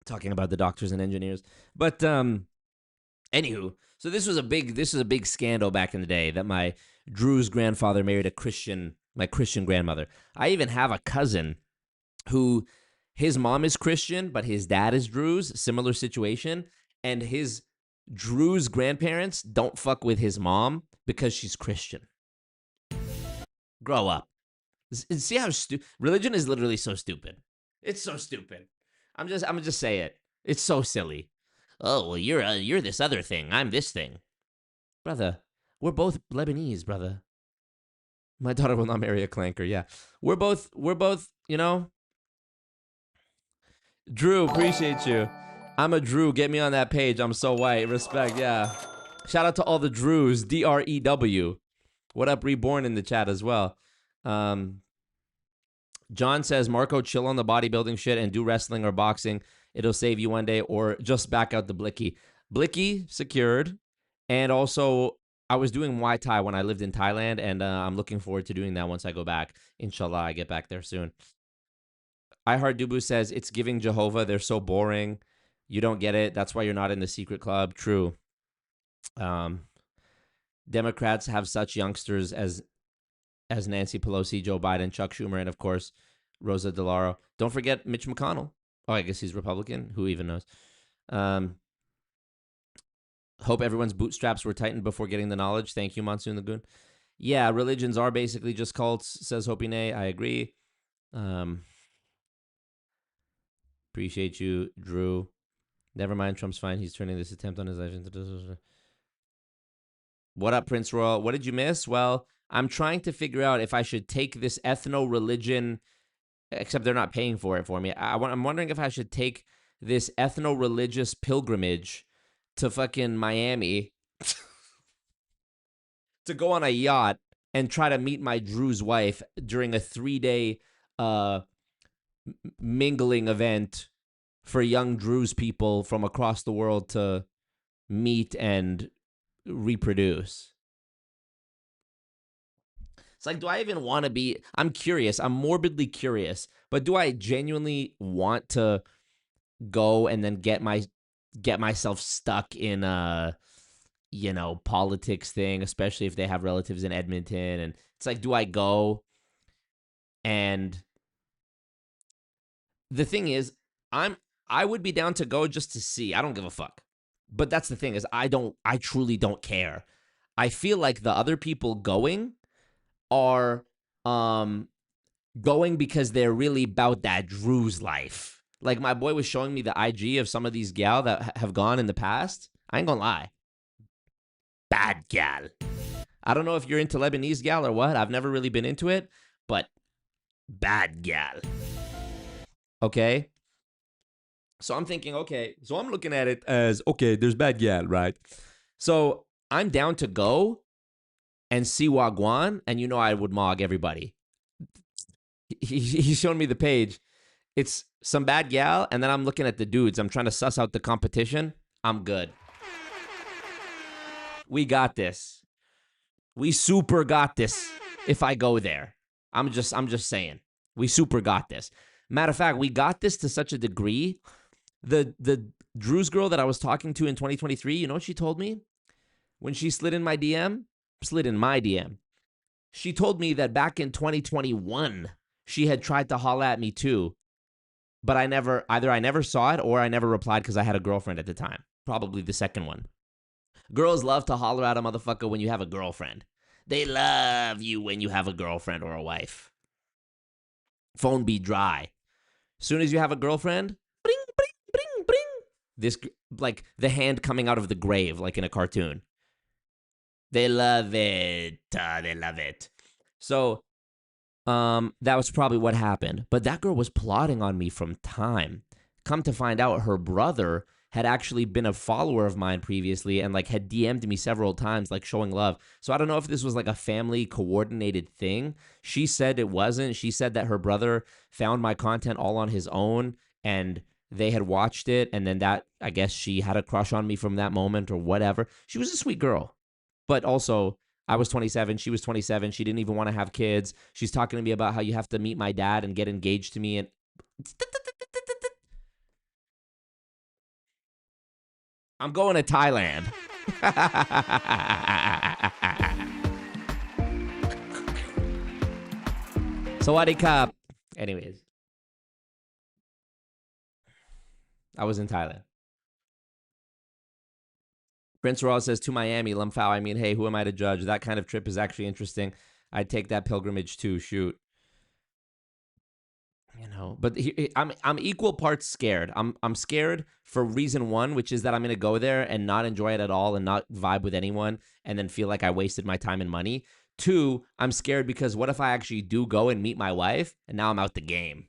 talking about the doctors and engineers. But anywho, so this was a big scandal back in the day that my Druze grandfather married my Christian grandmother. I even have a cousin who, his mom is Christian, but his dad is Druze, similar situation, and his Druze grandparents don't fuck with his mom because she's Christian. Grow up. See how religion is literally so stupid. It's so stupid. I'm just say it. It's so silly. Oh, well, you're this other thing. I'm this thing. Brother, we're both Lebanese, brother. My daughter will not marry a clanker. Yeah. We're both, you know. Drew, appreciate you. I'm a Drew. Get me on that page. I'm so white. Respect. Yeah. Shout out to all the Drews. DREW. What up, Reborn in the chat as well. John says, Marco, chill on the bodybuilding shit and do wrestling or boxing. It'll save you one day, or just back out the Blicky. Blicky secured. And also, I was doing Muay Thai when I lived in Thailand, and I'm looking forward to doing that once I go back. Inshallah, I get back there soon. I Heart Dubu says, it's giving Jehovah. They're so boring. You don't get it. That's why you're not in the secret club. True. Democrats have such youngsters as Nancy Pelosi, Joe Biden, Chuck Schumer, and of course, Rosa DeLauro. Don't forget Mitch McConnell. Oh, I guess he's Republican. Who even knows? Hope everyone's bootstraps were tightened before getting the knowledge. Thank you, Monsoon Lagoon. Yeah, religions are basically just cults, says Hopine. I agree. Appreciate you, Drew. Never mind, Trump's fine. He's turning this attempt on his life into... What up, Prince Royal? What did you miss? Well, I'm trying to figure out if I should take this ethno-religion, except they're not paying for it for me. I'm wondering if I should take this ethno-religious pilgrimage to fucking Miami to go on a yacht and try to meet my Druze wife during a 3-day mingling event for young Druze people from across the world to meet and reproduce. It's like, do I even want to be... I'm curious. I'm morbidly curious. But do I genuinely want to go and then get my get myself stuck in a, politics thing, especially if they have relatives in Edmonton. And it's like, do I go? And the thing is, I would be down to go just to see. I don't give a fuck. But that's the thing is, I truly don't care. I feel like the other people going are going because they're really about that Druze life. Like my boy was showing me the IG of some of these gal that have gone in the past. I ain't gonna lie. Bad gal. I don't know if you're into Lebanese gal or what. I've never really been into it, but bad gal. Okay? So I'm thinking, okay, so I'm looking at it as, okay, there's bad gal, right? So I'm down to go and see Wagwan, and I would mog everybody. He's showing me the page. It's some bad gal, and then I'm looking at the dudes. I'm trying to suss out the competition. I'm good. We got this. We super got this if I go there. I'm just saying. We super got this. Matter of fact, we got this to such a degree. The Druze girl that I was talking to in 2023, you know what she told me? When she slid in my DM, she told me that back in 2021, she had tried to holla at me too. But I never saw it or I never replied because I had a girlfriend at the time. Probably the second one. Girls love to holler at a motherfucker when you have a girlfriend. They love you when you have a girlfriend or a wife. Phone be dry. Soon as you have a girlfriend, bring, bring, bring, bring. This, like the hand coming out of the grave, like in a cartoon. They love it. They love it. So, that was probably what happened. But that girl was plotting on me from time. Come to find out, her brother had actually been a follower of mine previously and like had DM'd me several times, like showing love. So I don't know if this was like a family coordinated thing. She said it wasn't. She said that her brother found my content all on his own and they had watched it. And then that, I guess she had a crush on me from that moment or whatever. She was a sweet girl. But also, I was 27. She was 27. She didn't even want to have kids. She's talking to me about how you have to meet my dad and get engaged to me. And I'm going to Thailand. Sawadee Krap. Anyways. I was in Thailand. Prince Royal says, to Miami, Lumphao. I mean, hey, who am I to judge? That kind of trip is actually interesting. I'd take that pilgrimage too. Shoot. But I'm equal parts scared. I'm scared for reason one, which is that I'm going to go there and not enjoy it at all and not vibe with anyone and then feel like I wasted my time and money. Two, I'm scared because what if I actually do go and meet my wife and now I'm out the game?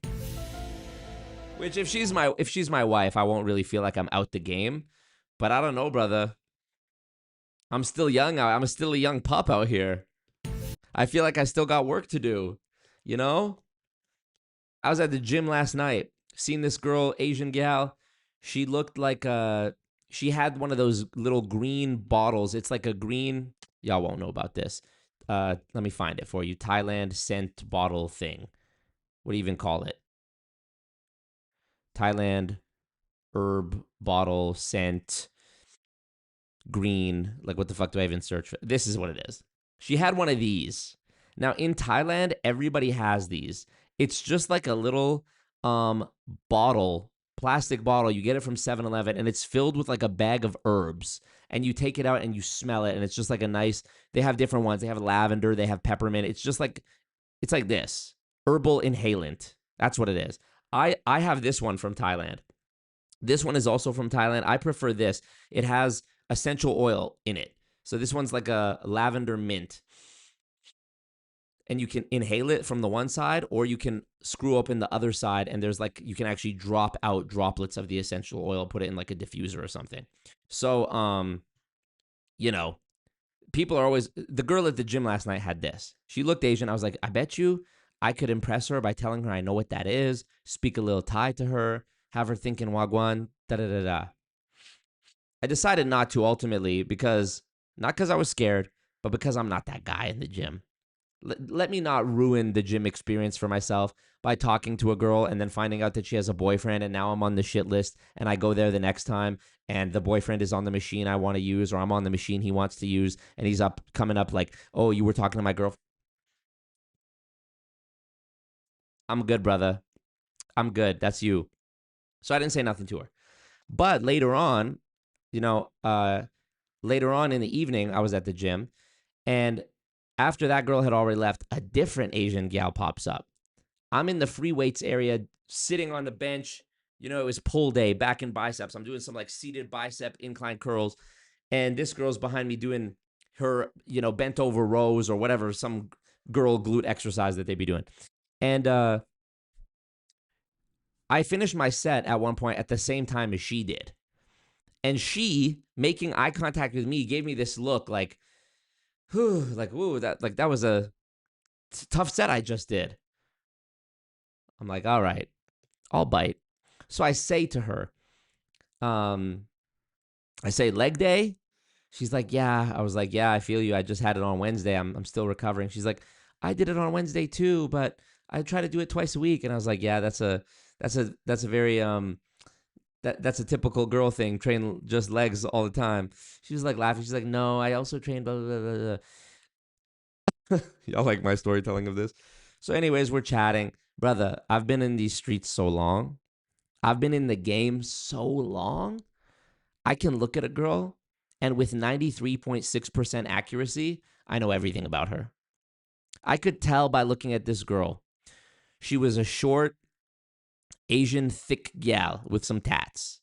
Which if she's my wife, I won't really feel like I'm out the game. But I don't know, brother. I'm still young. I'm still a young pup out here. I feel like I still got work to do, I was at the gym last night, seen this girl, Asian gal. She looked like she had one of those little green bottles. It's like a green, y'all won't know about this. Let me find it for you. Thailand scent bottle thing. What do you even call it? Thailand herb bottle scent green. Like what the fuck do I even search for? This is what it is. She had one of these. Now in Thailand, everybody has these. It's just like a little bottle, plastic bottle. You get it from 7-Eleven, and it's filled with like a bag of herbs. And you take it out and you smell it, and it's just like a nice. They have different ones. They have lavender. They have peppermint. It's just like, it's like this herbal inhalant. That's what it is. I have this one from Thailand. This one is also from Thailand. I prefer this. It has essential oil in it. So this one's like a lavender mint. And you can inhale it from the one side, or you can screw open the other side, and there's like, you can actually drop out droplets of the essential oil, put it in like a diffuser or something. So, people are always, the girl at the gym last night had this. She looked Asian. I was like, I bet you I could impress her by telling her I know what that is, speak a little Thai to her, have her thinking Wagwan, da-da-da-da. I decided not to ultimately not because I was scared, but because I'm not that guy in the gym. let me not ruin the gym experience for myself by talking to a girl and then finding out that she has a boyfriend, and now I'm on the shit list, and I go there the next time and the boyfriend is on the machine I want to use, or I'm on the machine he wants to use, and he's coming up like, oh, you were talking to my girlfriend. I'm good, brother. I'm good. That's you. So I didn't say nothing to her. But later on, later on in the evening, I was at the gym, and after that girl had already left, a different Asian gal pops up. I'm in the free weights area, sitting on the bench. It was pull day, back in biceps. I'm doing some like seated bicep incline curls, and this girl's behind me doing her, bent over rows or whatever, some girl glute exercise that they be doing. And I finished my set at one point at the same time as she did. And she, making eye contact with me, gave me this look like, whew, like, whoa, that was a tough set I just did. I'm like, all right, I'll bite. So I say to her, I say, leg day? She's like, yeah. I was like, yeah, I feel you. I just had it on Wednesday. I'm still recovering. She's like, I did it on Wednesday too, but I try to do it twice a week. And I was like, yeah, that's a very that's a typical girl thing. Train just legs all the time. She was like laughing. She's like, no, I also train blah blah blah blah. Y'all like my storytelling of this? So, anyways, we're chatting, brother. I've been in these streets so long. I've been in the game so long. I can look at a girl, and with 93.6% accuracy, I know everything about her. I could tell by looking at this girl. She was a short, Asian thick gal with some tats.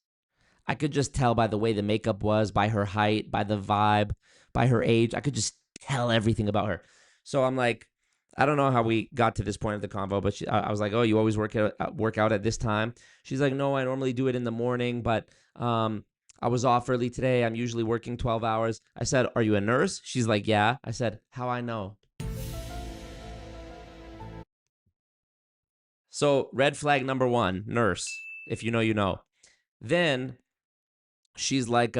I could just tell by the way the makeup was, by her height, by the vibe, by her age. I could just tell everything about her. So I'm like, I don't know how we got to this point of the convo, but I was like, oh, you always work out at this time? She's like, no, I normally do it in the morning, but I was off early today. I'm usually working 12 hours. I said, are you a nurse? She's like, yeah. I said, how I know? So red flag number 1, nurse. If you know, you know. Then she's like,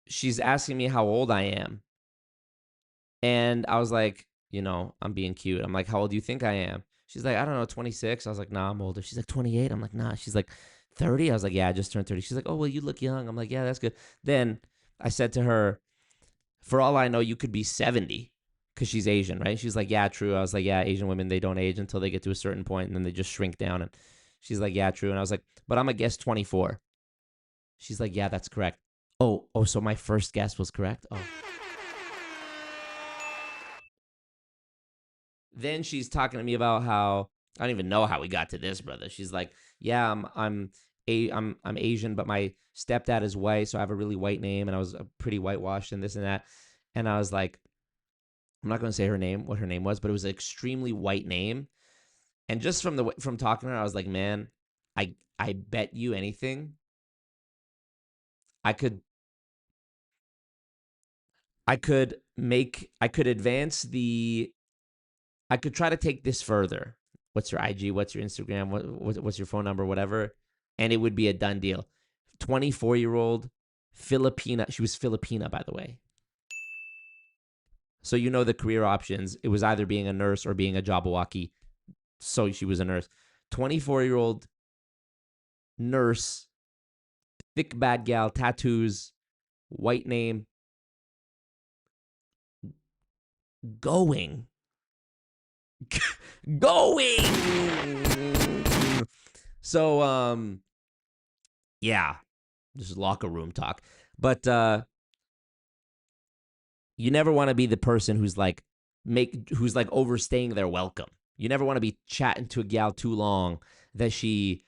she's asking me how old I am. And I was like, I'm being cute. I'm like, how old do you think I am? She's like, I don't know, 26. I was like, nah, I'm older. She's like, 28. I'm like, nah. She's like, 30. I was like, yeah, I just turned 30. She's like, oh, well, you look young. I'm like, yeah, that's good. Then I said to her, for all I know, you could be 70 because she's Asian, right? She's like, yeah, true. I was like, yeah, Asian women, they don't age until they get to a certain point, and then they just shrink down. And she's like, yeah, true. And I was like, but I'm going to guess 24. She's like, yeah, that's correct. Oh, so my first guess was correct? Oh. Then she's talking to me about how, I don't even know how we got to this, brother. She's like, yeah, I'm Asian, but my stepdad is white, so I have a really white name, and I was pretty whitewashed and this and that. And I was like, I'm not going to say what her name was, but it was an extremely white name. And just from talking to her, I was like, man, I bet you anything, I could try to take this further. What's your IG? What's your Instagram? What's your phone number? Whatever. And it would be a done deal. 24-year-old Filipina. She was Filipina, by the way. So the career options. It was either being a nurse or being a Jabberwocky. So she was a nurse. 24-year-old nurse, thick bad gal, tattoos, white name, going. So, yeah, this is locker room talk. But you never want to be the person who's like overstaying their welcome. You never want to be chatting to a gal too long that she,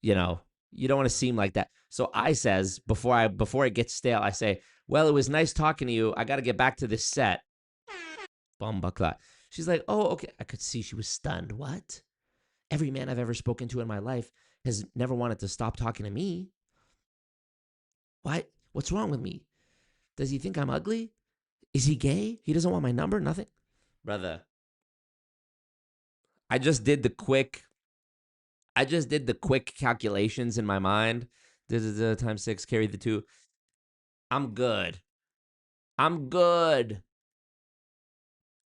you don't want to seem like that. So I says, before it gets stale, I say, well, it was nice talking to you. I got to get back to this set. Bumbaclat. She's like, oh, okay. I could see she was stunned. What? Every man I've ever spoken to in my life has never wanted to stop talking to me. What? What's wrong with me? Does he think I'm ugly? Is he gay? He doesn't want my number? Nothing? Brother, I just did the quick calculations in my mind. Times 6, carry the 2. I'm good.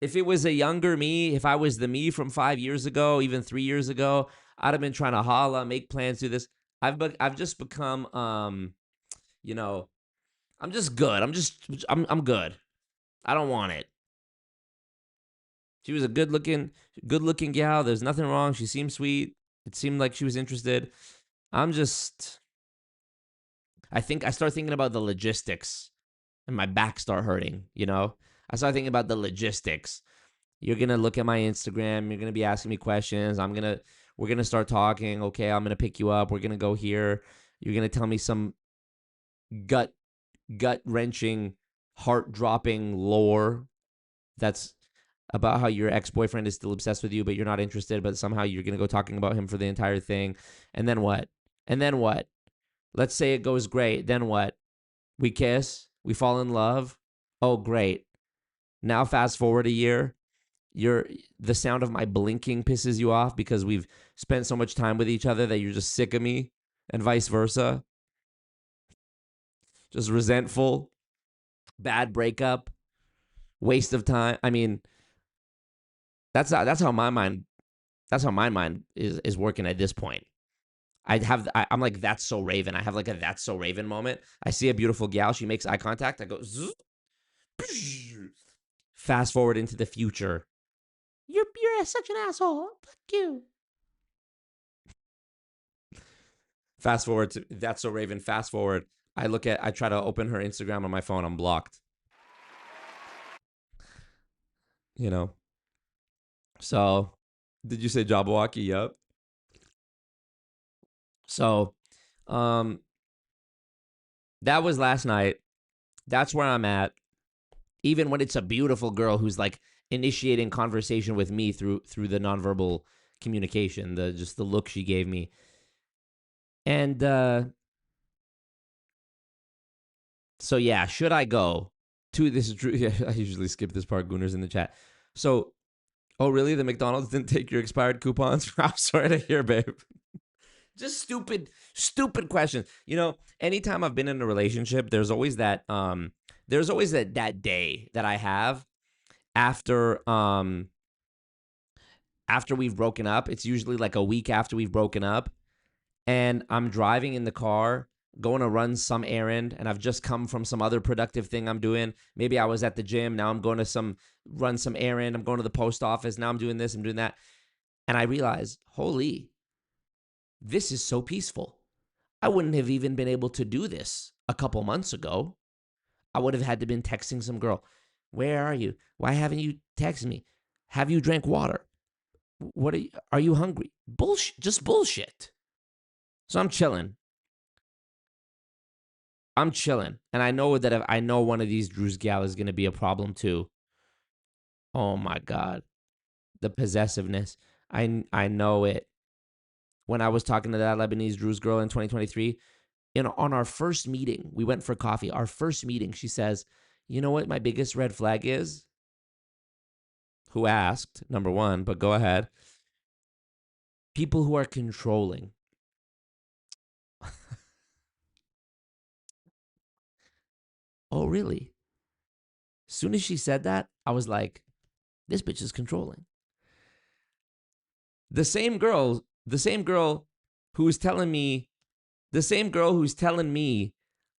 If it was a younger me, if I was the me from 5 years ago, even 3 years ago, I'd have been trying to holla, make plans, do this. I've just become, you know, I'm just good. I'm good. I don't want it. She was a good looking gal. There's nothing wrong. She seemed sweet. It seemed like she was interested. I start thinking about the logistics and my back start hurting, you know? I start thinking about the logistics. You're going to look at my Instagram. You're going to be asking me questions. We're going to start talking. Okay, I'm going to pick you up. We're going to go here. You're going to tell me some gut-wrenching, heart-dropping lore that's about how your ex-boyfriend is still obsessed with you, but you're not interested, but somehow you're going to go talking about him for the entire thing. And then what? Let's say it goes great. Then what? We kiss. We fall in love. Oh, great. Now fast forward a year. The sound of my blinking pisses you off because we've spent so much time with each other that you're just sick of me, and vice versa. Just resentful, bad breakup, waste of time. I mean, that's how my mind is working at this point. I'm like, that's so Raven. I have like a that's so Raven moment. I see a beautiful gal. She makes eye contact. I go, zzz, fast forward into the future. You're such an asshole. Fuck you. Fast forward to that's so Raven. Fast forward. I try to open her Instagram on my phone. I'm blocked. You know. So, did you say Jabberwocky? Yep. So, that was last night. That's where I'm at. Even when it's a beautiful girl who's like initiating conversation with me through the nonverbal communication, just the look she gave me. And so yeah, should I go to this? Yeah, I usually skip this part. Gooners in the chat. So, oh really? The McDonald's didn't take your expired coupons? I'm sorry to hear, babe. Just stupid questions. You know, anytime I've been in a relationship, there's always that day that I have after we've broken up. It's usually like a week after we've broken up, and I'm driving in the car, going to run some errand, and I've just come from some other productive thing I'm doing. Maybe I was at the gym, now I'm going to run some errand, I'm going to the post office, now I'm doing this, I'm doing that. And I realize, holy, this is so peaceful. I wouldn't have even been able to do this a couple months ago. I would have had to been texting some girl. Where are you? Why haven't you texted me? Have you drank water? Are you hungry? Bullshit, just bullshit. So I'm chilling. And I know that if I know one of these Druze gal is going to be a problem too. Oh my God. The possessiveness. I know it. When I was talking to that Lebanese Druze girl in 2023, on our first meeting, we went for coffee. Our first meeting, she says, you know what my biggest red flag is? Who asked, number one, but go ahead. People who are controlling. Oh, really? As soon as she said that, I was like, this bitch is controlling. The same girl who's telling me,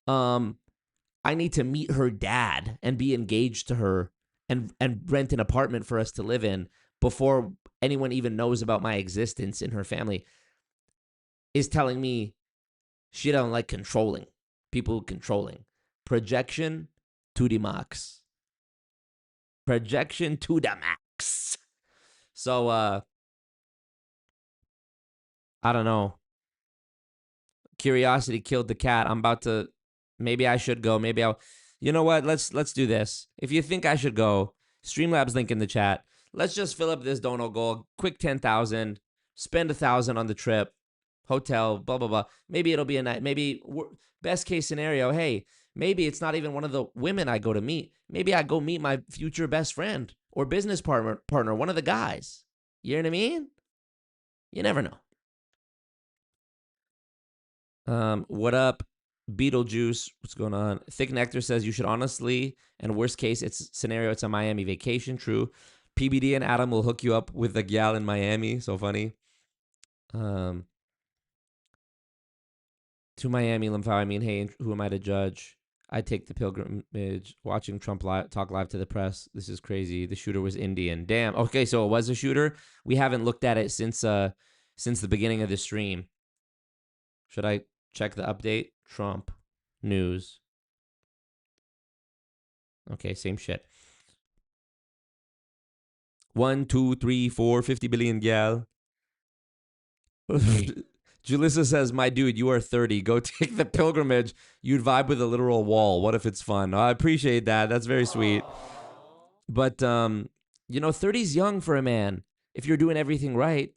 I need to meet her dad and be engaged to her and rent an apartment for us to live in before anyone even knows about my existence in her family, is telling me she don't like controlling. People controlling. Projection to the max. Projection to the max. So, I don't know. Curiosity killed the cat. Maybe I should go. You know what? Let's do this. If you think I should go, Streamlabs link in the chat. Let's just fill up this dono goal. Quick 10,000. Spend 1,000 on the trip. Hotel, blah, blah, blah. Maybe it'll be a night. Maybe best case scenario, hey, maybe it's not even one of the women I go to meet. Maybe I go meet my future best friend or business partner, one of the guys. You know what I mean? You never know. What up, Beetlejuice, what's going on? Thick Nectar says you should honestly, and worst case, it's a Miami vacation. True. PBD and Adam will hook you up with the gal in Miami. So funny. To Miami, Limfao, I mean, hey, who am I to judge? I take the pilgrimage. Watching Trump talk live to the press. This is crazy. The shooter was Indian. Damn. Okay, so it was a shooter. We haven't looked at it since the beginning of the stream. Should I check the update? Trump news. Okay, same shit. 1, 2, 3, 4, 50 billion gal. Julissa says, my dude, you are 30. Go take the pilgrimage. You'd vibe with a literal wall. What if it's fun? I appreciate that. That's very sweet. But, 30's young for a man if you're doing everything right.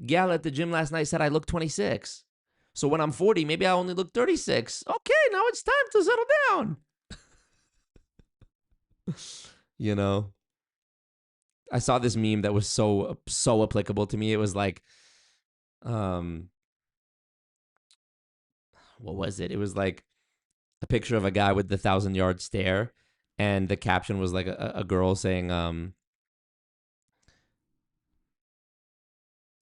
Gal at the gym last night said I look 26. So when I'm 40, maybe I only look 36. Okay, now it's time to settle down. I saw this meme that was so applicable to me. It was like, what was it? It was like a picture of a guy with the 1,000-yard stare, and the caption was like a girl saying,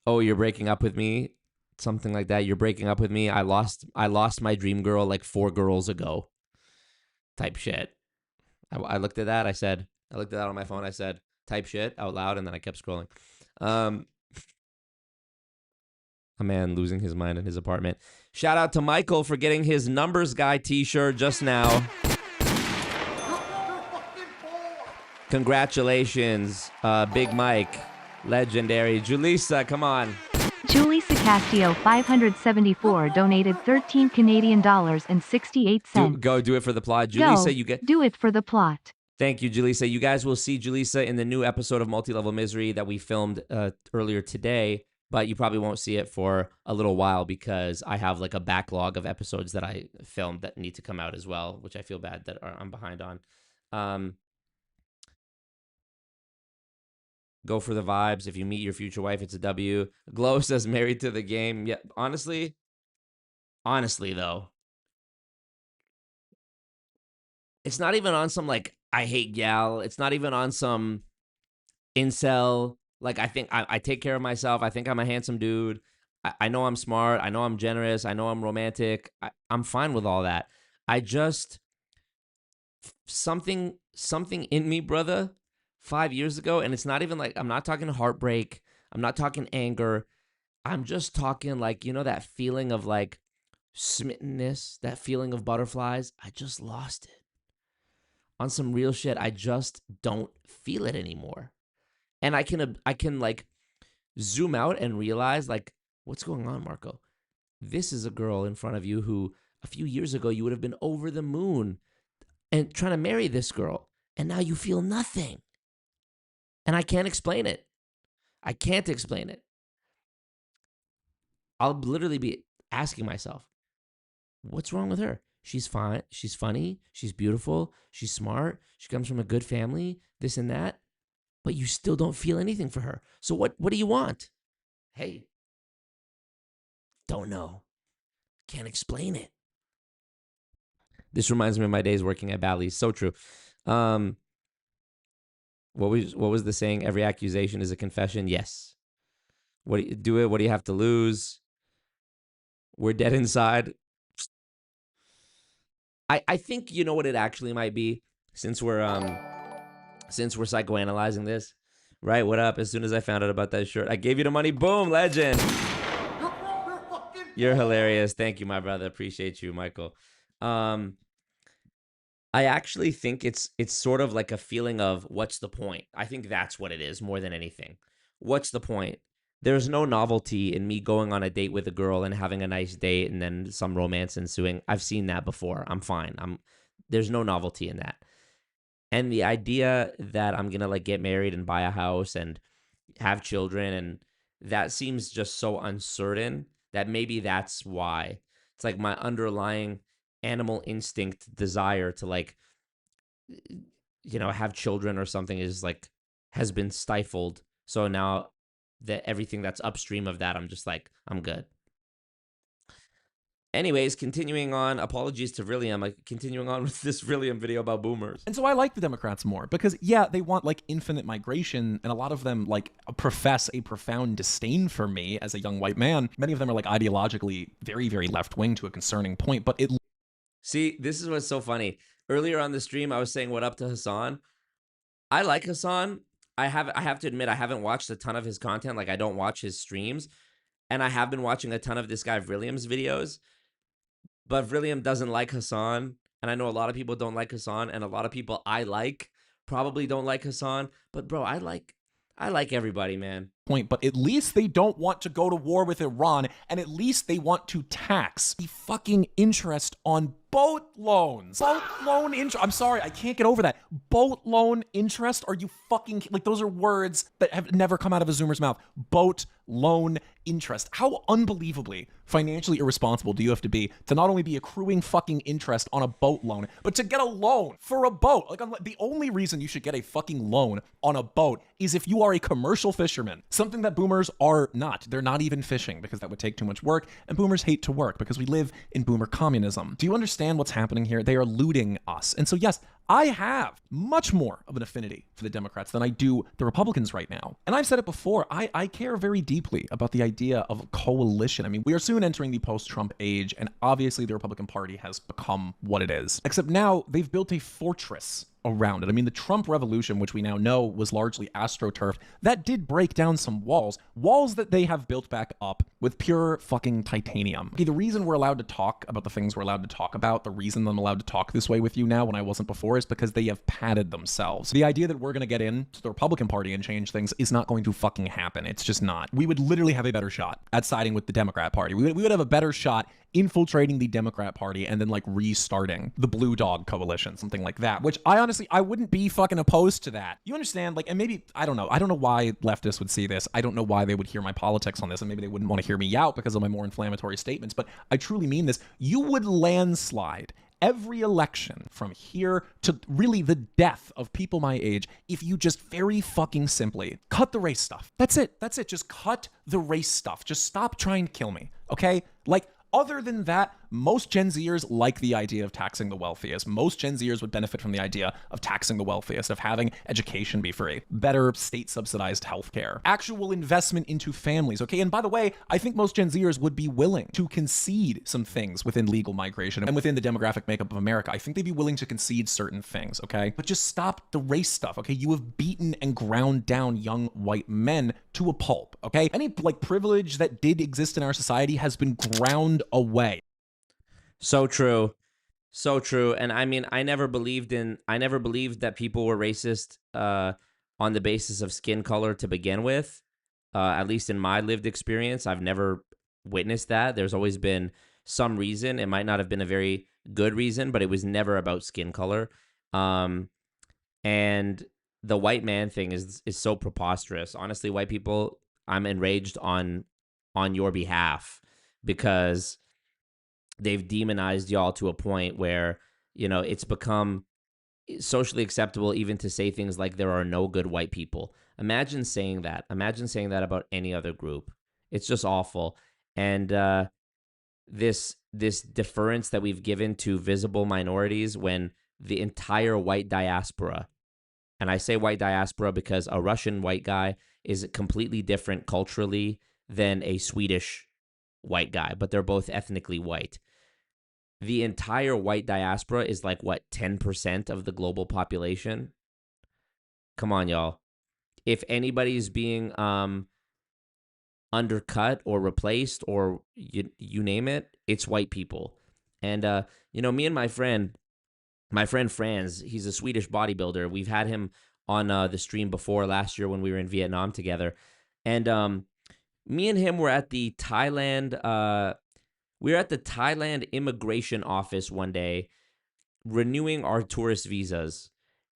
"Oh, you're breaking up with me," something like that. "You're breaking up with me. I lost my dream girl like 4 girls ago," type shit. I looked at that. I looked at that on my phone. I said, type shit out loud, and then I kept scrolling. A man losing his mind in his apartment. Shout out to Michael for getting his Numbers Guy t-shirt just now. Congratulations, Big Mike. Legendary. Julissa, come on. Julissa Castillo 574 donated 13 Canadian dollars and 68 cents. Go do it for the plot. Julissa, you get... Do it for the plot. Thank you, Julissa. You guys will see Julissa in the new episode of Multi-Level Misery that we filmed earlier today, but you probably won't see it for a little while because I have like a backlog of episodes that I filmed that need to come out as well, which I feel bad that I'm behind on. Go for the vibes. If you meet your future wife, it's a W. Glow says married to the game. Yeah, honestly though, it's not even on some like I hate gal. It's not even on some incel. Like I think I take care of myself. I think I'm a handsome dude. I know I'm smart. I know I'm generous. I know I'm romantic. I'm fine with all that. I just something in me, brother, 5 years ago, and it's not even like I'm not talking heartbreak. I'm not talking anger. I'm just talking like, that feeling of like smittenness, that feeling of butterflies. I just lost it. On some real shit, I just don't feel it anymore. And I can like zoom out and realize like, what's going on, Marco? This is a girl in front of you who a few years ago you would have been over the moon and trying to marry this girl. And now you feel nothing. And I can't explain it. I can't explain it. I'll literally be asking myself, what's wrong with her? She's fine. She's funny. She's beautiful. She's smart. She comes from a good family, this and that. But you still don't feel anything for her. So what do you want? Hey, don't know. Can't explain it. This reminds me of my days working at Bally's. So true. What was the saying? Every accusation is a confession. Yes. What do you What do you have to lose? We're dead inside. I think you know what it actually might be, since we're psychoanalyzing this, right? What up? As soon as I found out about that shirt, I gave you the money. Boom, legend. You're hilarious. Thank you, my brother. Appreciate you, Michael. I actually think it's sort of like a feeling of what's the point? I think that's what it is more than anything. What's the point? There's no novelty in me going on a date with a girl and having a nice date and then some romance ensuing. I've seen that before. I'm fine. There's no novelty in that. And the idea that I'm going to like get married and buy a house and have children, and that seems just so uncertain that maybe that's why. It's like my underlying animal instinct desire to like, have children or something is like, has been stifled. So now that everything that's upstream of that, I'm just like, I'm good. Anyways, continuing on, apologies to William. Continuing on with this William video about boomers. And so I like the Democrats more because, yeah, they want like infinite migration, and a lot of them like profess a profound disdain for me as a young white man. Many of them are like ideologically very, very left-wing to a concerning point, but it... See, this is what's so funny. Earlier on the stream, I was saying what up to Hasan. I like Hasan. I have to admit, I haven't watched a ton of his content. Like, I don't watch his streams, and I have been watching a ton of this guy William's videos. But William doesn't like Hasan, and I know a lot of people don't like Hasan, and a lot of people I like probably don't like Hasan. But bro, I like everybody, man. Point, but at least they don't want to go to war with Iran, and at least they want to tax the fucking interest on boat loans. Boat loan interest. I'm sorry, I can't get over that. Boat loan interest? Are you fucking... Like, those are words that have never come out of a Zoomer's mouth. Boat loan interest. How unbelievably financially irresponsible do you have to be to not only be accruing fucking interest on a boat loan, but to get a loan for a boat? Like, the only reason you should get a fucking loan on a boat is if you are a commercial fisherman. Something that boomers are not. They're not even fishing because that would take too much work, and boomers hate to work because we live in boomer communism. Do you understand what's happening here? They are looting us. And so yes, I have much more of an affinity for the Democrats than I do the Republicans right now. And I've said it before, I care very deeply about the idea of coalition. I mean, we are soon entering the post-Trump age, and obviously the Republican Party has become what it is. Except now they've built a fortress around it. I mean, the Trump revolution, which we now know was largely astroturfed, that did break down some walls that they have built back up with pure fucking titanium. Okay, the reason we're allowed to talk about the things we're allowed to talk about, the reason I'm allowed to talk this way with you now when I wasn't before, is because they have padded themselves. The idea that we're going to get into the Republican Party and change things is not going to fucking happen. It's just not. We would literally have a better shot at siding with the Democrat Party. We would have a better shot infiltrating the Democrat Party and then like restarting the Blue Dog Coalition, something like that, which I wouldn't be fucking opposed to that. You understand? Like, and maybe, I don't know why leftists would see this. I don't know why they would hear my politics on this, and maybe they wouldn't want to hear me out because of my more inflammatory statements, but I truly mean this. You would landslide every election from here to really the death of people my age if you just very fucking simply cut the race stuff. That's it. Just cut the race stuff. Just stop trying to kill me, okay? Like, other than that, most Gen Zers like the idea of taxing the wealthiest. Most Gen Zers would benefit from the idea of taxing the wealthiest, of having education be free, better state-subsidized healthcare, actual investment into families, okay? And by the way, I think most Gen Zers would be willing to concede some things within legal migration and within the demographic makeup of America. I think they'd be willing to concede certain things, okay? But just stop the race stuff, okay? You have beaten and ground down young white men to a pulp, okay? Any, like, privilege that did exist in our society has been ground away. So true. So true. And I mean, I never believed that people were racist on the basis of skin color to begin with. At least in my lived experience, I've never witnessed that. There's always been some reason. It might not have been a very good reason, but it was never about skin color. And the white man thing is so preposterous. Honestly, white people, I'm enraged on your behalf because they've demonized y'all to a point where, you know, it's become socially acceptable even to say things like there are no good white people. Imagine saying that. Imagine saying that about any other group. It's just awful. And this deference that we've given to visible minorities when the entire white diaspora, and I say white diaspora because a Russian white guy is completely different culturally than a Swedish white guy, but they're both ethnically white. The entire white diaspora is like, what, 10% of the global population? Come on, y'all. If anybody's being undercut or replaced or you name it, it's white people. And, you know, me and my friend Franz, he's a Swedish bodybuilder. We've had him on the stream before last year when we were in Vietnam together. And me and him were at the Thailand... We were at the Thailand immigration office one day renewing our tourist visas.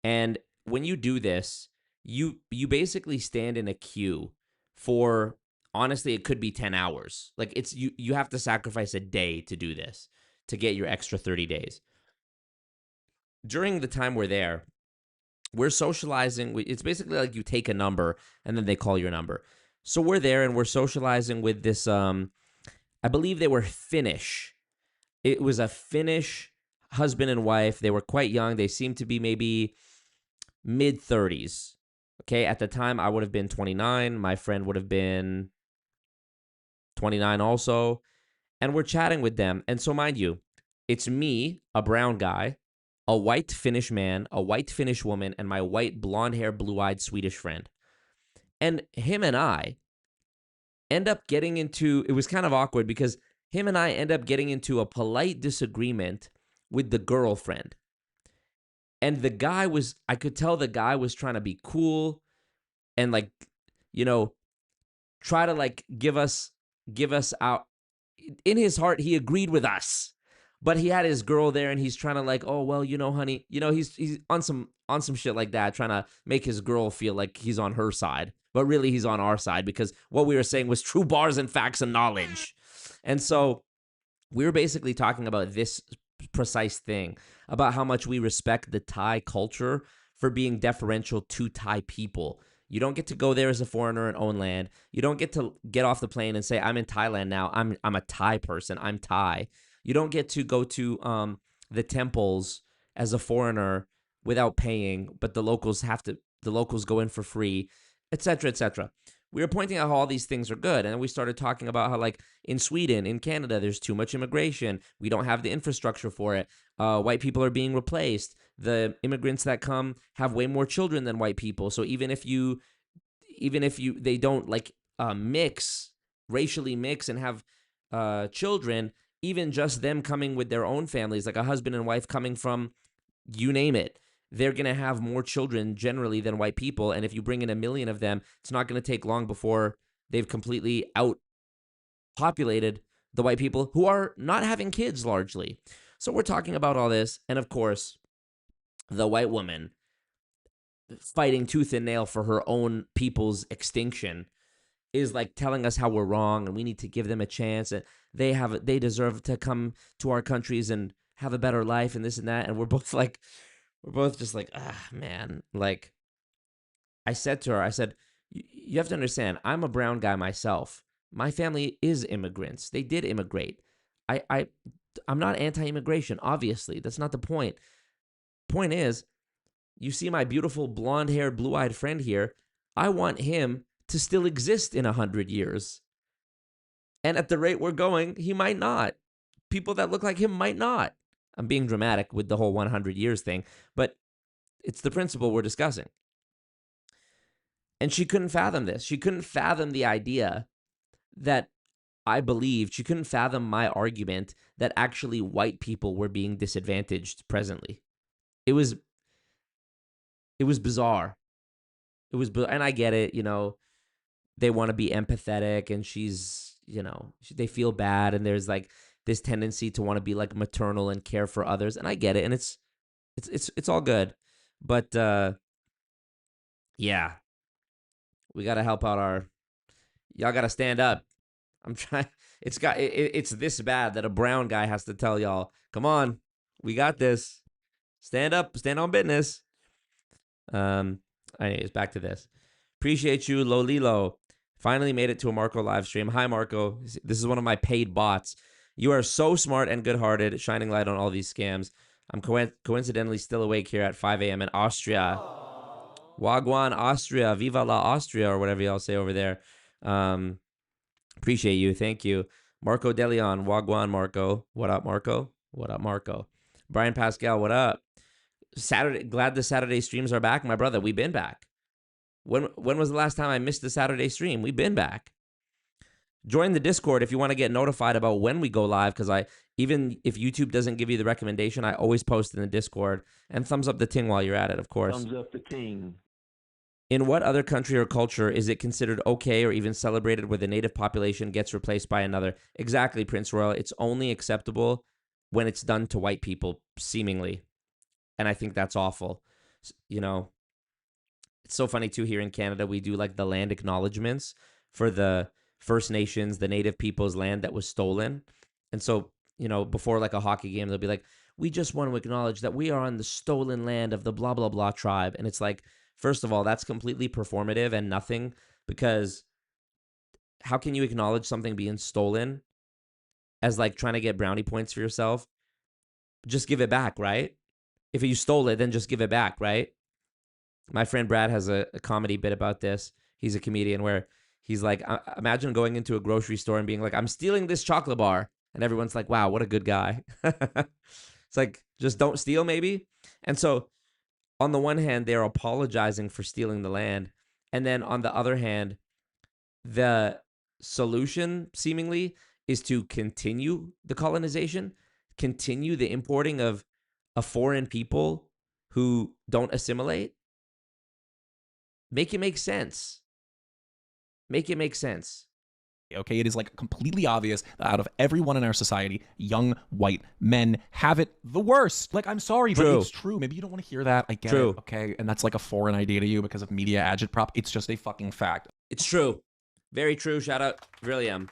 And when you do this, you basically stand in a queue for, honestly, it could be 10 hours. Like, it's you have to sacrifice a day to do this, to get your extra 30 days. During the time we're there, we're socializing. It's basically like you take a number and then they call your number. So we're there and we're socializing with this... I believe they were Finnish. It was a Finnish husband and wife. They were quite young. They seemed to be maybe mid-30s. Okay, at the time, I would have been 29. My friend would have been 29 also. And we're chatting with them. And so, mind you, it's me, a brown guy, a white Finnish man, a white Finnish woman, and my white blonde-haired, blue-eyed Swedish friend. And him and I end up getting into, it was kind of awkward because him and I end up getting into a polite disagreement with the girlfriend. And the guy was, I could tell the guy was trying to be cool and like, you know, try to like give us out. In his heart, he agreed with us, but he had his girl there and he's trying to like, oh, well, you know, honey, you know, he's on some shit like that, trying to make his girl feel like he's on her side, but really he's on our side because what we were saying was true bars and facts and knowledge. And so we were basically talking about this precise thing, about how much we respect the Thai culture for being deferential to Thai people. You don't get to go there as a foreigner and own land. You don't get to get off the plane and say, I'm in Thailand now. I'm a Thai person. I'm Thai. You don't get to go to the temples as a foreigner without paying, but the locals go in for free, etc., etc. We were pointing out how all these things are good. And then we started talking about how, like, in Sweden, in Canada, there's too much immigration. We don't have the infrastructure for it. White people are being replaced. The immigrants that come have way more children than white people. So even if they don't like racially mix and have children, even just them coming with their own families, like a husband and wife coming from, you name it, they're going to have more children generally than white people. And if you bring in 1 million of them, it's not going to take long before they've completely outpopulated the white people who are not having kids largely. So we're talking about all this. And of course, the white woman fighting tooth and nail for her own people's extinction is like telling us how we're wrong and we need to give them a chance and they deserve to come to our countries and have a better life and this and that. And we're both just like, man. Like, I said to her, I said, you have to understand, I'm a brown guy myself. My family is immigrants. They did immigrate. I'm not anti-immigration, obviously. That's not the point. Point is, you see my beautiful blonde-haired, blue-eyed friend here. I want him to still exist in 100 years. And at the rate we're going, he might not. People that look like him might not. I'm being dramatic with the whole 100 years thing, but it's the principle we're discussing. And she couldn't fathom this. She couldn't fathom the idea that I believed. She couldn't fathom my argument that actually white people were being disadvantaged presently. It was bizarre. And I get it, you know, they want to be empathetic and she's, you know, they feel bad and there's like this tendency to want to be like maternal and care for others. And I get it. And it's all good. But yeah, we got to help out y'all got to stand up. I'm trying. It's this bad that a brown guy has to tell y'all, come on, we got this. Stand up, stand on business. Anyways, back to this. Appreciate you, Lolilo. Finally made it to a Marco live stream. Hi, Marco. This is one of my paid bots. You are so smart and good-hearted, shining light on all these scams. I'm coincidentally still awake here at 5 a.m. in Austria. Wagwan, Austria. Viva la Austria, or whatever y'all say over there. Appreciate you. Thank you. Marco DeLeon. Wagwan, Marco. What up, Marco? What up, Marco? Brian Pascal, what up? Saturday. Glad the Saturday streams are back, my brother. We've been back. When was the last time I missed the Saturday stream? We've been back. Join the Discord if you want to get notified about when we go live, because even if YouTube doesn't give you the recommendation, I always post in the Discord. And thumbs up the ting while you're at it, of course. Thumbs up the ting. In what other country or culture is it considered okay or even celebrated where the native population gets replaced by another? Exactly, Prince Royal. It's only acceptable when it's done to white people, seemingly. And I think that's awful. You know, it's so funny, too, here in Canada, we do like the land acknowledgements for the First Nations, the native people's land that was stolen. And so, you know, before like a hockey game, they'll be like, we just want to acknowledge that we are on the stolen land of the blah, blah, blah tribe. And it's like, first of all, that's completely performative and nothing, because how can you acknowledge something being stolen as like trying to get brownie points for yourself, just give it back, right? If you stole it, then just give it back, right? My friend Brad has a comedy bit about this. He's a comedian where he's like, imagine going into a grocery store and being like, I'm stealing this chocolate bar. And everyone's like, wow, what a good guy. It's like, just don't steal maybe. And so on the one hand, they're apologizing for stealing the land. And then on the other hand, the solution seemingly is to continue the colonization, continue the importing of a foreign people who don't assimilate. Make it make sense. Make it make sense. Okay, it is like completely obvious that out of everyone in our society, young white men have it the worst. Like, I'm sorry, but it's true. Maybe you don't want to hear that. I get it. Okay, and that's like a foreign idea to you because of media agitprop. It's just a fucking fact. It's true. Very true. Shout out, William.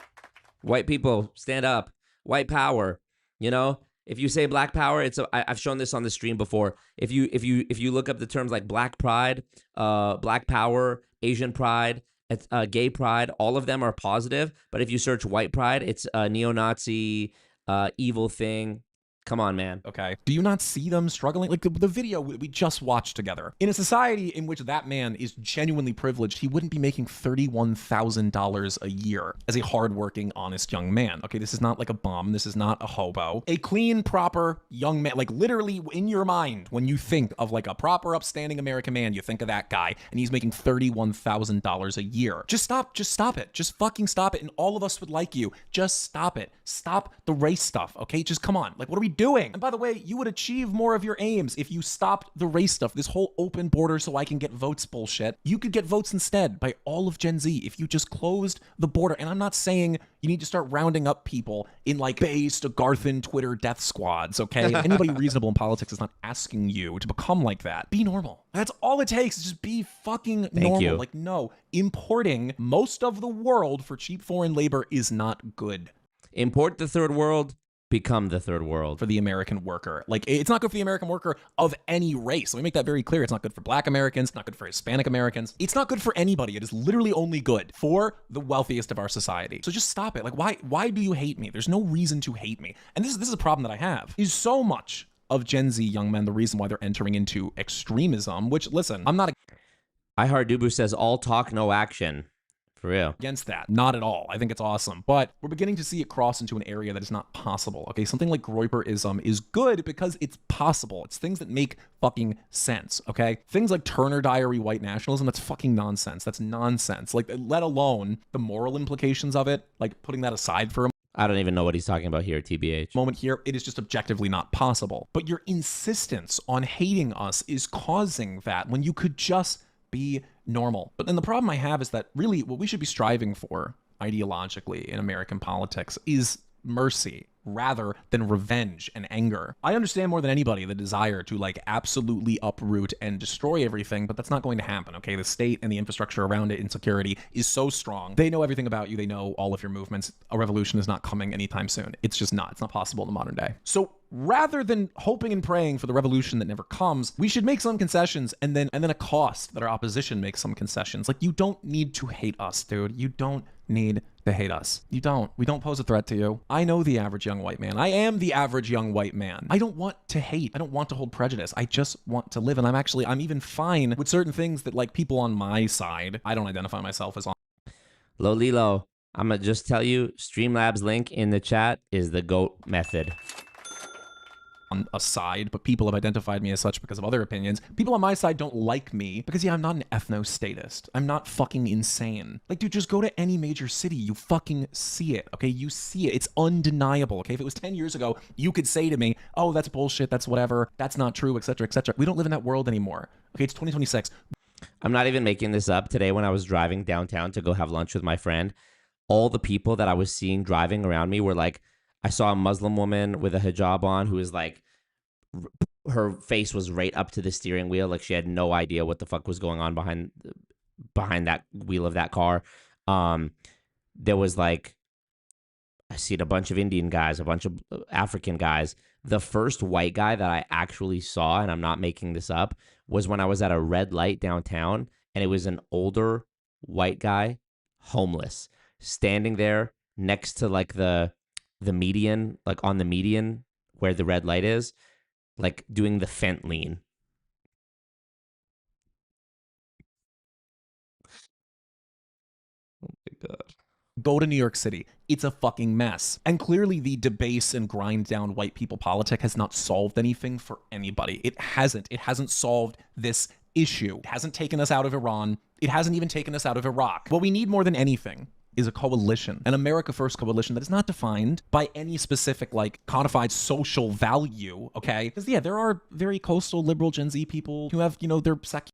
White people, stand up. White power. You know, if you say black power, I've shown this on the stream before. If you look up the terms like black pride, black power, Asian pride, gay pride, all of them are positive. But if you search white pride, it's a neo-Nazi, evil thing. Come on, man. Okay. Do you not see them struggling? Like the video we just watched together. In a society in which that man is genuinely privileged, he wouldn't be making $31,000 a year as a hardworking, honest young man. Okay, this is not like a bum. This is not a hobo. A clean, proper young man. Like literally in your mind, when you think of like a proper, upstanding American man, you think of that guy, and he's making $31,000 a year. Just stop. Just stop it. Just fucking stop it, and all of us would like you. Just stop it. Stop the race stuff, okay? Just come on. Like, what are we doing? And by the way, you would achieve more of your aims if you stopped the race stuff, this whole open border so I can get votes bullshit. You could get votes instead by all of Gen Z if you just closed the border. And I'm not saying you need to start rounding up people in like based Garthan Twitter death squads, okay? Anybody reasonable in politics is not asking you to become like that. Be normal. That's all it takes. Just be fucking normal. Thank you. Like, no, importing most of the world for cheap foreign labor is not good. Import the third world, become the third world. For the American worker. Like, it's not good for the American worker of any race. Let me make that very clear. It's not good for Black Americans. It's not good for Hispanic Americans. It's not good for anybody. It is literally only good for the wealthiest of our society. So just stop it. Like, why do you hate me? There's no reason to hate me. And this is a problem that I have. Is so much of Gen Z young men the reason why they're entering into extremism, which, listen, I'm not... I Heart Dubu says, all talk, no action. For real. Against that. Not at all. I think it's awesome. But we're beginning to see it cross into an area that is not possible. Okay, something like Groyperism is good because it's possible. It's things that make fucking sense, okay? Things like Turner Diary white nationalism, that's fucking nonsense. That's nonsense. Like, let alone the moral implications of it, like putting that aside for a I don't even know what he's talking about here, TBH. moment here, it is just objectively not possible. But your insistence on hating us is causing that when you could just be normal. But then the problem I have is that really what we should be striving for ideologically in American politics is mercy rather than revenge and anger. I understand more than anybody the desire to like absolutely uproot and destroy everything, but that's not going to happen, okay? The state and the infrastructure around it, insecurity, is so strong. They know everything about you. They know all of your movements. A revolution is not coming anytime soon. It's just not. It's not possible in the modern day. So rather than hoping and praying for the revolution that never comes, we should make some concessions and then a cost that our opposition makes some concessions. Like, you don't need to hate us, dude. You don't need to hate us. You don't. We don't pose a threat to you. I know the average young white man. I am the average young white man. I don't want to hate. I don't want to hold prejudice. I just want to live. And I'm even fine with certain things that like people on my side, I don't identify myself as on. Lolilo, I'm going to just tell you, Streamlabs link in the chat is the GOAT method. On a side, but people have identified me as such because of other opinions. People on my side don't like me because, yeah, I'm not an ethno-statist. I'm not fucking insane. Like, dude, just go to any major city. You fucking see it, okay? You see it. It's undeniable, okay? If it was 10 years ago, you could say to me, oh, that's bullshit, that's whatever, that's not true, etc., etc. We don't live in that world anymore, okay? It's 2026. I'm not even making this up. Today when I was driving downtown to go have lunch with my friend, all the people that I was seeing driving around me were like, I saw a Muslim woman with a hijab on who was like, her face was right up to the steering wheel. Like she had no idea what the fuck was going on behind that wheel of that car. There was like, I seen a bunch of Indian guys, a bunch of African guys. The first white guy that I actually saw, and I'm not making this up, was when I was at a red light downtown, and it was an older white guy, homeless, standing there next to like the the median, like on the median where the red light is, like doing the fent lean. Oh my God. Go to New York City. It's a fucking mess. And clearly the debase and grind down white people politic has not solved anything for anybody. It hasn't. It hasn't solved this issue. It hasn't taken us out of Iran. It hasn't even taken us out of Iraq. What we need more than anything is a coalition, an America First coalition that is not defined by any specific, like, codified social value, okay? Because, yeah, there are very coastal liberal Gen Z people who have, you know, their secular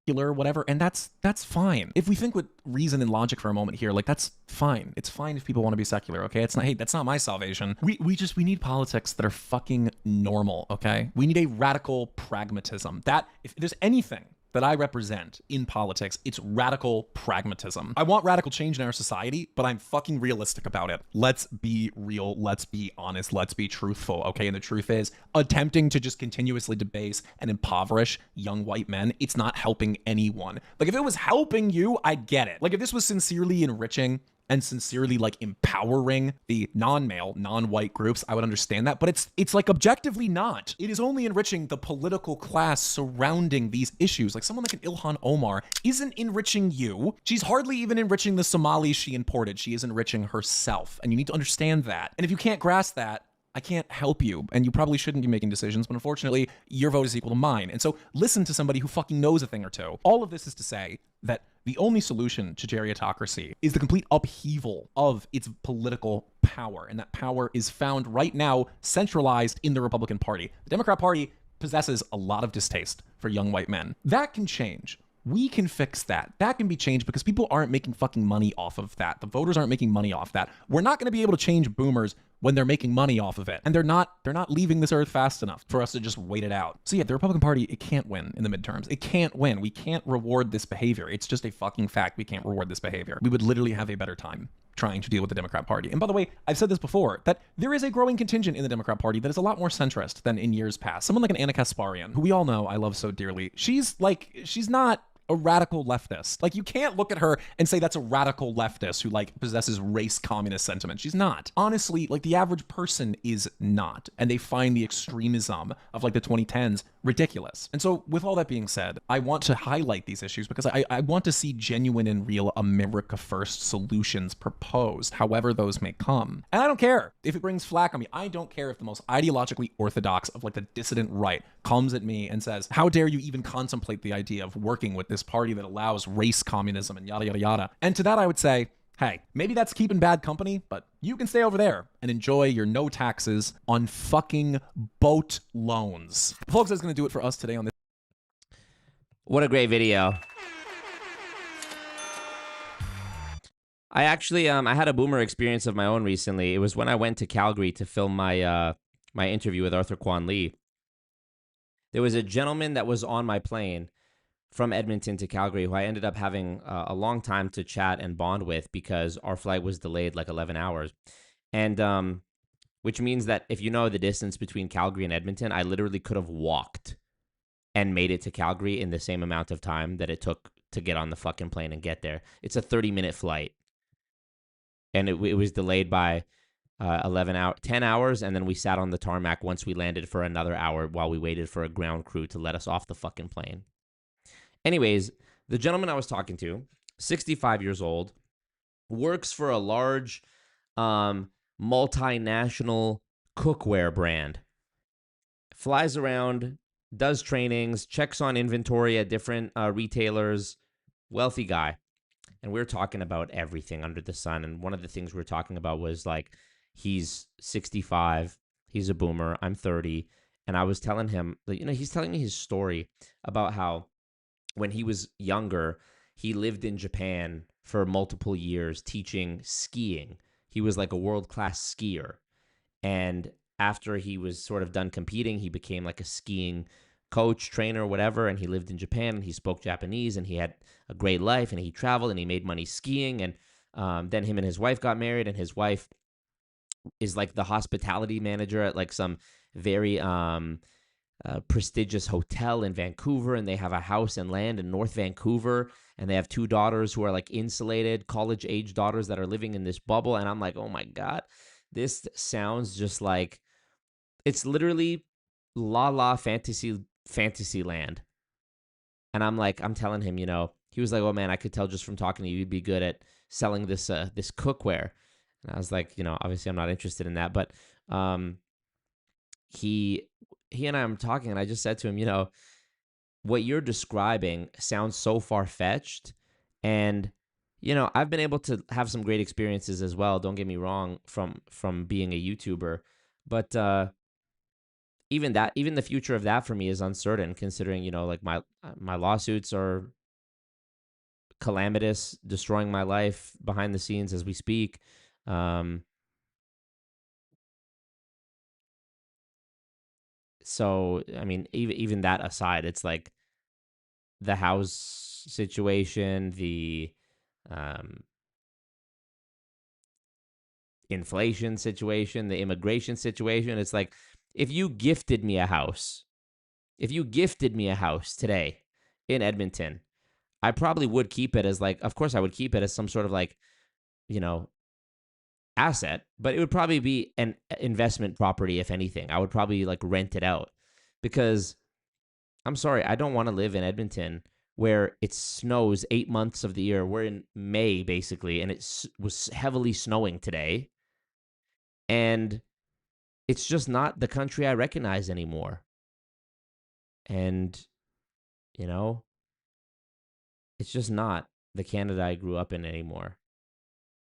whatever, and that's fine. If we think with reason and logic for a moment here, like, that's fine. It's fine if people want to be secular, okay? It's not, hey, that's not my salvation. We need politics that are fucking normal, okay? We need a radical pragmatism. That, if there's anything that I represent in politics, it's radical pragmatism. I want radical change in our society, but I'm fucking realistic about it. Let's be real. Let's be honest. Let's be truthful, okay? And the truth is, attempting to just continuously debase and impoverish young white men, it's not helping anyone. Like, if it was helping you, I'd get it. Like, if this was sincerely enriching and sincerely, like, empowering the non-male, non-white groups, I would understand that. But it's like objectively not. It is only enriching the political class surrounding these issues. Like, someone like an Ilhan Omar isn't enriching you. She's hardly even enriching the Somalis she imported. She is enriching herself. And you need to understand that. And if you can't grasp that, I can't help you, and you probably shouldn't be making decisions, but unfortunately, your vote is equal to mine. And so listen to somebody who fucking knows a thing or two. All of this is to say that the only solution to geriatocracy is the complete upheaval of its political power, and that power is found right now centralized in the Republican Party. The Democrat Party possesses a lot of distaste for young white men. That can change. We can fix that. That can be changed because people aren't making fucking money off of that. The voters aren't making money off that. We're not going to be able to change boomers when they're making money off of it. And they're not leaving this earth fast enough for us to just wait it out. So yeah, the Republican Party, it can't win in the midterms. It can't win. We can't reward this behavior. It's just a fucking fact. We can't reward this behavior. We would literally have a better time trying to deal with the Democrat Party. And by the way, I've said this before, that there is a growing contingent in the Democrat Party that is a lot more centrist than in years past. Someone like an Anna Kasparian, who we all know I love so dearly. She's not a radical leftist. Like, you can't look at her and say that's a radical leftist who, like, possesses race communist sentiment. She's not. Honestly, like, the average person is not. And they find the extremism of, like, the 2010s ridiculous. And so, with all that being said, I want to highlight these issues because I want to see genuine and real America First solutions proposed, however those may come. And I don't care if it brings flack on me. I don't care if the most ideologically orthodox of, like, the dissident right comes at me and says, how dare you even contemplate the idea of working with this party that allows race communism and yada, yada, yada. And to that, I would say, hey, maybe that's keeping bad company, but you can stay over there and enjoy your no taxes on fucking boat loans. Folks, that's going to do it for us today on this. What a great video. I actually, I had a boomer experience of my own recently. It was when I went to Calgary to film my my interview with Arthur Kwan Lee. There was a gentleman that was on my plane from Edmonton to Calgary, who I ended up having a long time to chat and bond with because our flight was delayed like 11 hours. And which means that if you know the distance between Calgary and Edmonton, I literally could have walked and made it to Calgary in the same amount of time that it took to get on the fucking plane and get there. It's a 30-minute flight. And it was delayed by 10 hours, and then we sat on the tarmac once we landed for another hour while we waited for a ground crew to let us off the fucking plane. Anyways, the gentleman I was talking to, 65 years old, works for a large multinational cookware brand. Flies around, does trainings, checks on inventory at different retailers. Wealthy guy. And we were talking about everything under the sun. And one of the things we were talking about was, like, he's 65, he's a boomer, I'm 30. And I was telling him, you know, he's telling me his story about how when he was younger, he lived in Japan for multiple years teaching skiing. He was like a world-class skier. And after he was sort of done competing, he became like a skiing coach, trainer, whatever, and he lived in Japan, and he spoke Japanese, and he had a great life, and he traveled, and he made money skiing, and then him and his wife got married, and his wife is like the hospitality manager at like some very prestigious hotel in Vancouver, and they have a house and land in North Vancouver, and they have 2 daughters who are like insulated, college-age daughters that are living in this bubble, and I'm like, oh my God, this sounds just like it's literally la la fantasy land. And I'm telling him, he was like, "Oh man, I could tell just from talking to you, you'd be good at selling this this cookware." And I was like, obviously I'm not interested in that, but he and I am talking, and I just said to him, what you're describing sounds so far fetched, and I've been able to have some great experiences as well. Don't get me wrong, from being a YouTuber, but even the future of that for me is uncertain, considering like my lawsuits are calamitous, destroying my life behind the scenes as we speak. So I mean, even that aside, it's like the house situation, the um, inflation situation, the immigration situation. It's like if you gifted me a house, today in Edmonton, I probably would keep it as of course I would keep it as some sort of you know, asset, but it would probably be an investment property. If anything, I would probably rent it out, because I'm sorry, I don't want to live in Edmonton where it snows 8 months of the year. We're in May basically, and it was heavily snowing today. And it's just not the country I recognize anymore. And, it's just not the Canada I grew up in anymore.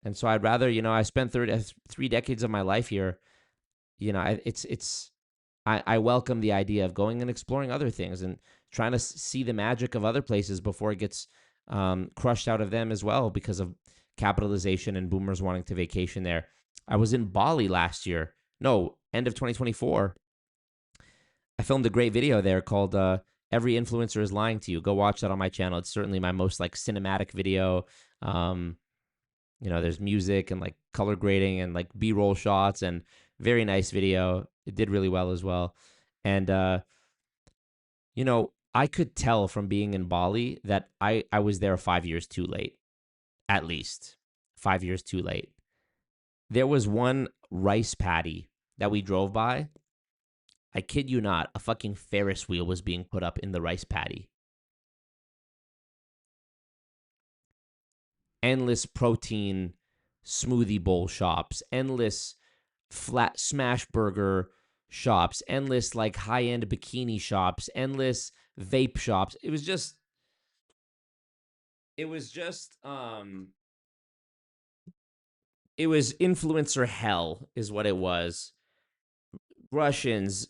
And so I'd rather, I spent 3 decades of my life here. I welcome the idea of going and exploring other things and trying to see the magic of other places before it gets crushed out of them as well because of capitalization and boomers wanting to vacation there. I was in Bali last year. No, end of 2024. I filmed a great video there called Every Influencer is Lying to You. Go watch that on my channel. It's certainly my most cinematic video. There's music and color grading and B-roll shots, and very nice video. It did really well as well. And, I could tell from being in Bali that I was there 5 years too late, at least 5 years too late. There was one rice paddy that we drove by. I kid you not, a fucking Ferris wheel was being put up in the rice paddy. Endless protein smoothie bowl shops, endless flat smash burger shops, endless high-end bikini shops, endless vape shops. It was just it was influencer hell is what it was. Russians,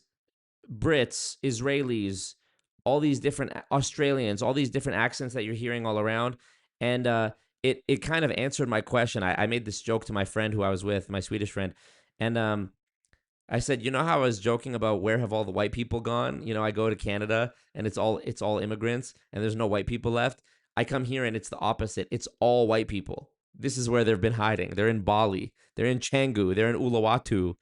Brits, Israelis, all these different Australians, all these different accents that you're hearing all around. And it kind of answered my question. I made this joke to my friend who I was with, my Swedish friend. And I said, how I was joking about where have all the white people gone? I go to Canada and it's all immigrants and there's no white people left. I come here and it's the opposite. It's all white people. This is where they've been hiding. They're in Bali. They're in Canggu. They're in Uluwatu.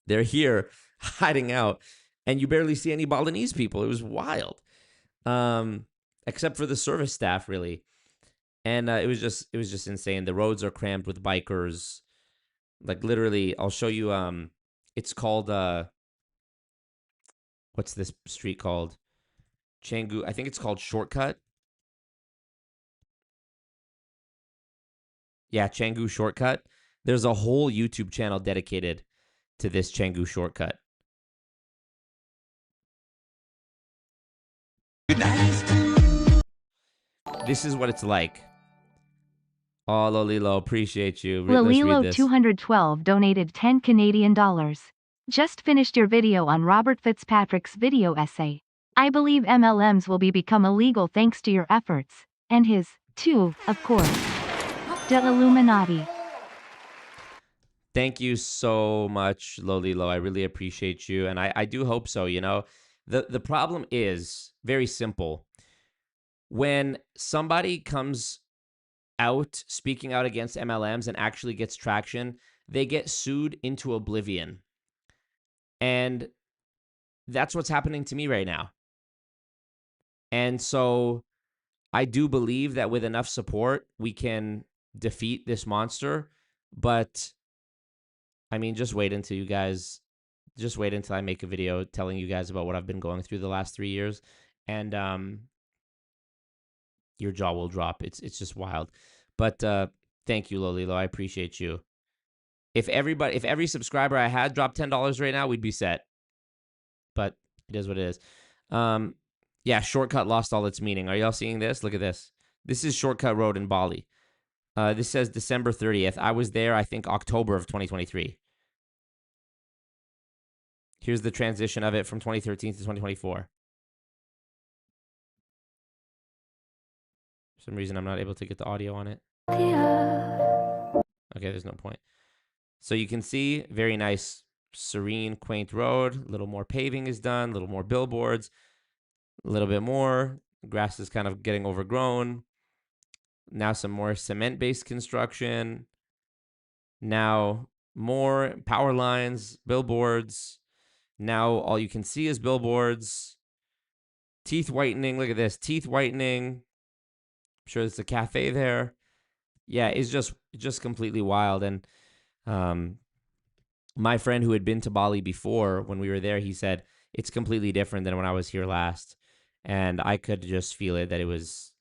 They're here hiding out, and you barely see any Balinese people. It was wild, except for the service staff, really. And it was just insane. The roads are crammed with bikers. Literally, I'll show you. It's called what's this street called? Canggu. I think it's called Shortcut. Yeah, Canggu Shortcut. There's a whole YouTube channel dedicated to this Canggu Shortcut. This is what it's like. Oh, Lolilo, appreciate you. Lolilo 212 donated 10 Canadian dollars. Just finished your video on Robert Fitzpatrick's video essay. I believe MLMs will become illegal thanks to your efforts. And his, too, of course. De Illuminati. Thank you so much, Lolilo. I really appreciate you. And I do hope so, The problem is very simple. When somebody comes out speaking out against MLMs and actually gets traction, they get sued into oblivion. And that's what's happening to me right now. And so I do believe that with enough support, we can defeat this monster. But I mean, just wait until I make a video telling you guys about what I've been going through the last 3 years, and your jaw will drop. It's just wild. But thank you, Lolilo. I appreciate you. If every subscriber I had dropped $10 right now, we'd be set. But it is what it is. Yeah, Shortcut lost all its meaning. Are y'all seeing this? Look at this. This is Shortcut Road in Bali. This says December 30th. I was there, I think, October of 2023. Here's the transition of it from 2013 to 2024. For some reason, I'm not able to get the audio on it. Okay, there's no point. So you can see, very nice, serene, quaint road. A little more paving is done, a little more billboards, a little bit more. Grass is kind of getting overgrown. Now some more cement-based construction. Now more power lines, billboards. Now all you can see is billboards. Teeth whitening. Look at this. Teeth whitening. I'm sure there's a cafe there. Yeah, it's just completely wild. And my friend who had been to Bali before, when we were there, he said it's completely different than when I was here last. And I could just feel it that I was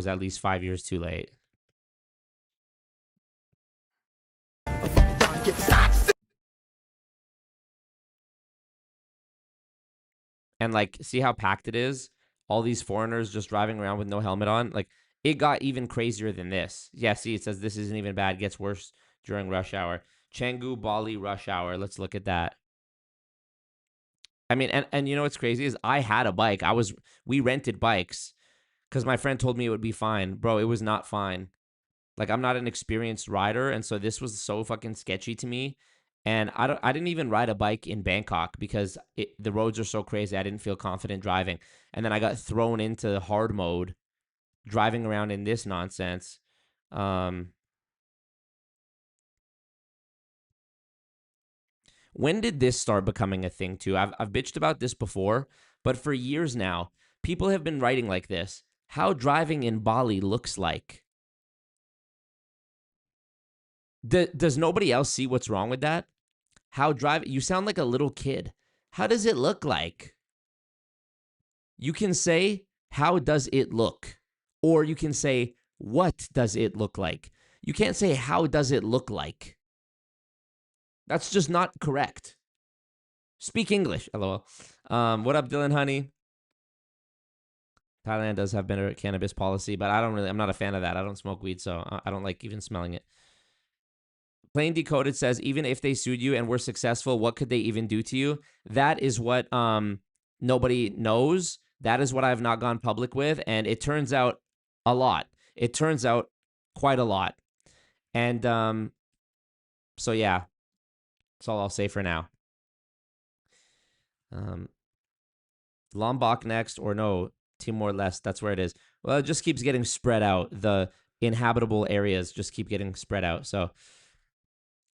at least 5 years too late. And like, see how packed it is? All these foreigners just driving around with no helmet on. Like, it got even crazier than this. Yeah, see, it says this isn't even bad. It gets worse during rush hour. Canggu, Bali, rush hour. Let's look at that. I mean, and you know what's crazy is I had a bike. We rented bikes because my friend told me it would be fine. Bro, it was not fine. Like, I'm not an experienced rider, and so this was so fucking sketchy to me. And I didn't even ride a bike in Bangkok because the roads are so crazy. I didn't feel confident driving. And then I got thrown into hard mode, driving around in this nonsense. When did this start becoming a thing too? I've bitched about this before, but for years now, people have been writing like this. How driving in Bali looks like. Does nobody else see what's wrong with that? You sound like a little kid. How does it look like? You can say, how does it look? Or you can say, what does it look like? You can't say, how does it look like? That's just not correct. Speak English, lol. What up, Dylan Honey? Thailand does have better cannabis policy, but I'm not a fan of that. I don't smoke weed, so I don't like even smelling it. Plain Decoded says, even if they sued you and were successful, what could they even do to you? That is what nobody knows. That is what I've not gone public with, and it turns out a lot. It turns out quite a lot. And so, yeah, that's all I'll say for now. Lombok next, or no, Timor-Leste, that's where it is. Well, it just keeps getting spread out. The inhabitable areas just keep getting spread out, so...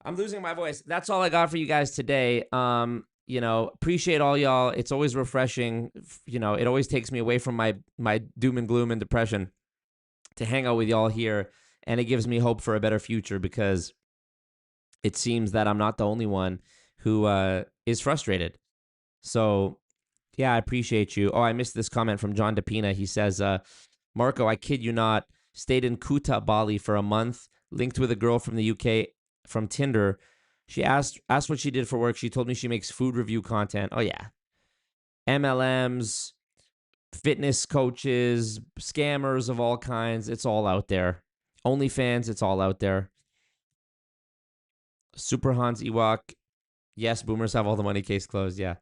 I'm losing my voice. That's all I got for you guys today. Appreciate all y'all. It's always refreshing. It always takes me away from my doom and gloom and depression to hang out with y'all here. And it gives me hope for a better future because it seems that I'm not the only one who is frustrated. So, yeah, I appreciate you. Oh, I missed this comment from John DePina. He says, Marco, I kid you not, stayed in Kuta, Bali for a month, linked with a girl from the UK from Tinder. She asked what she did for work. She told me she makes food review content. Oh, yeah. MLMs, fitness coaches, scammers of all kinds. It's all out there. OnlyFans, it's all out there. Super Hans Ewok. Yes, boomers have all the money, case closed. Yeah.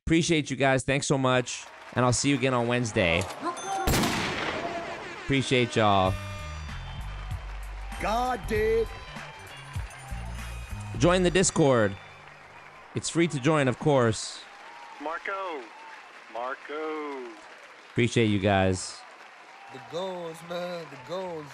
Appreciate you guys. Thanks so much. And I'll see you again on Wednesday. Appreciate y'all. God did. Join the Discord. It's free to join, of course. Marco. Appreciate you guys. The goals, man. The goals.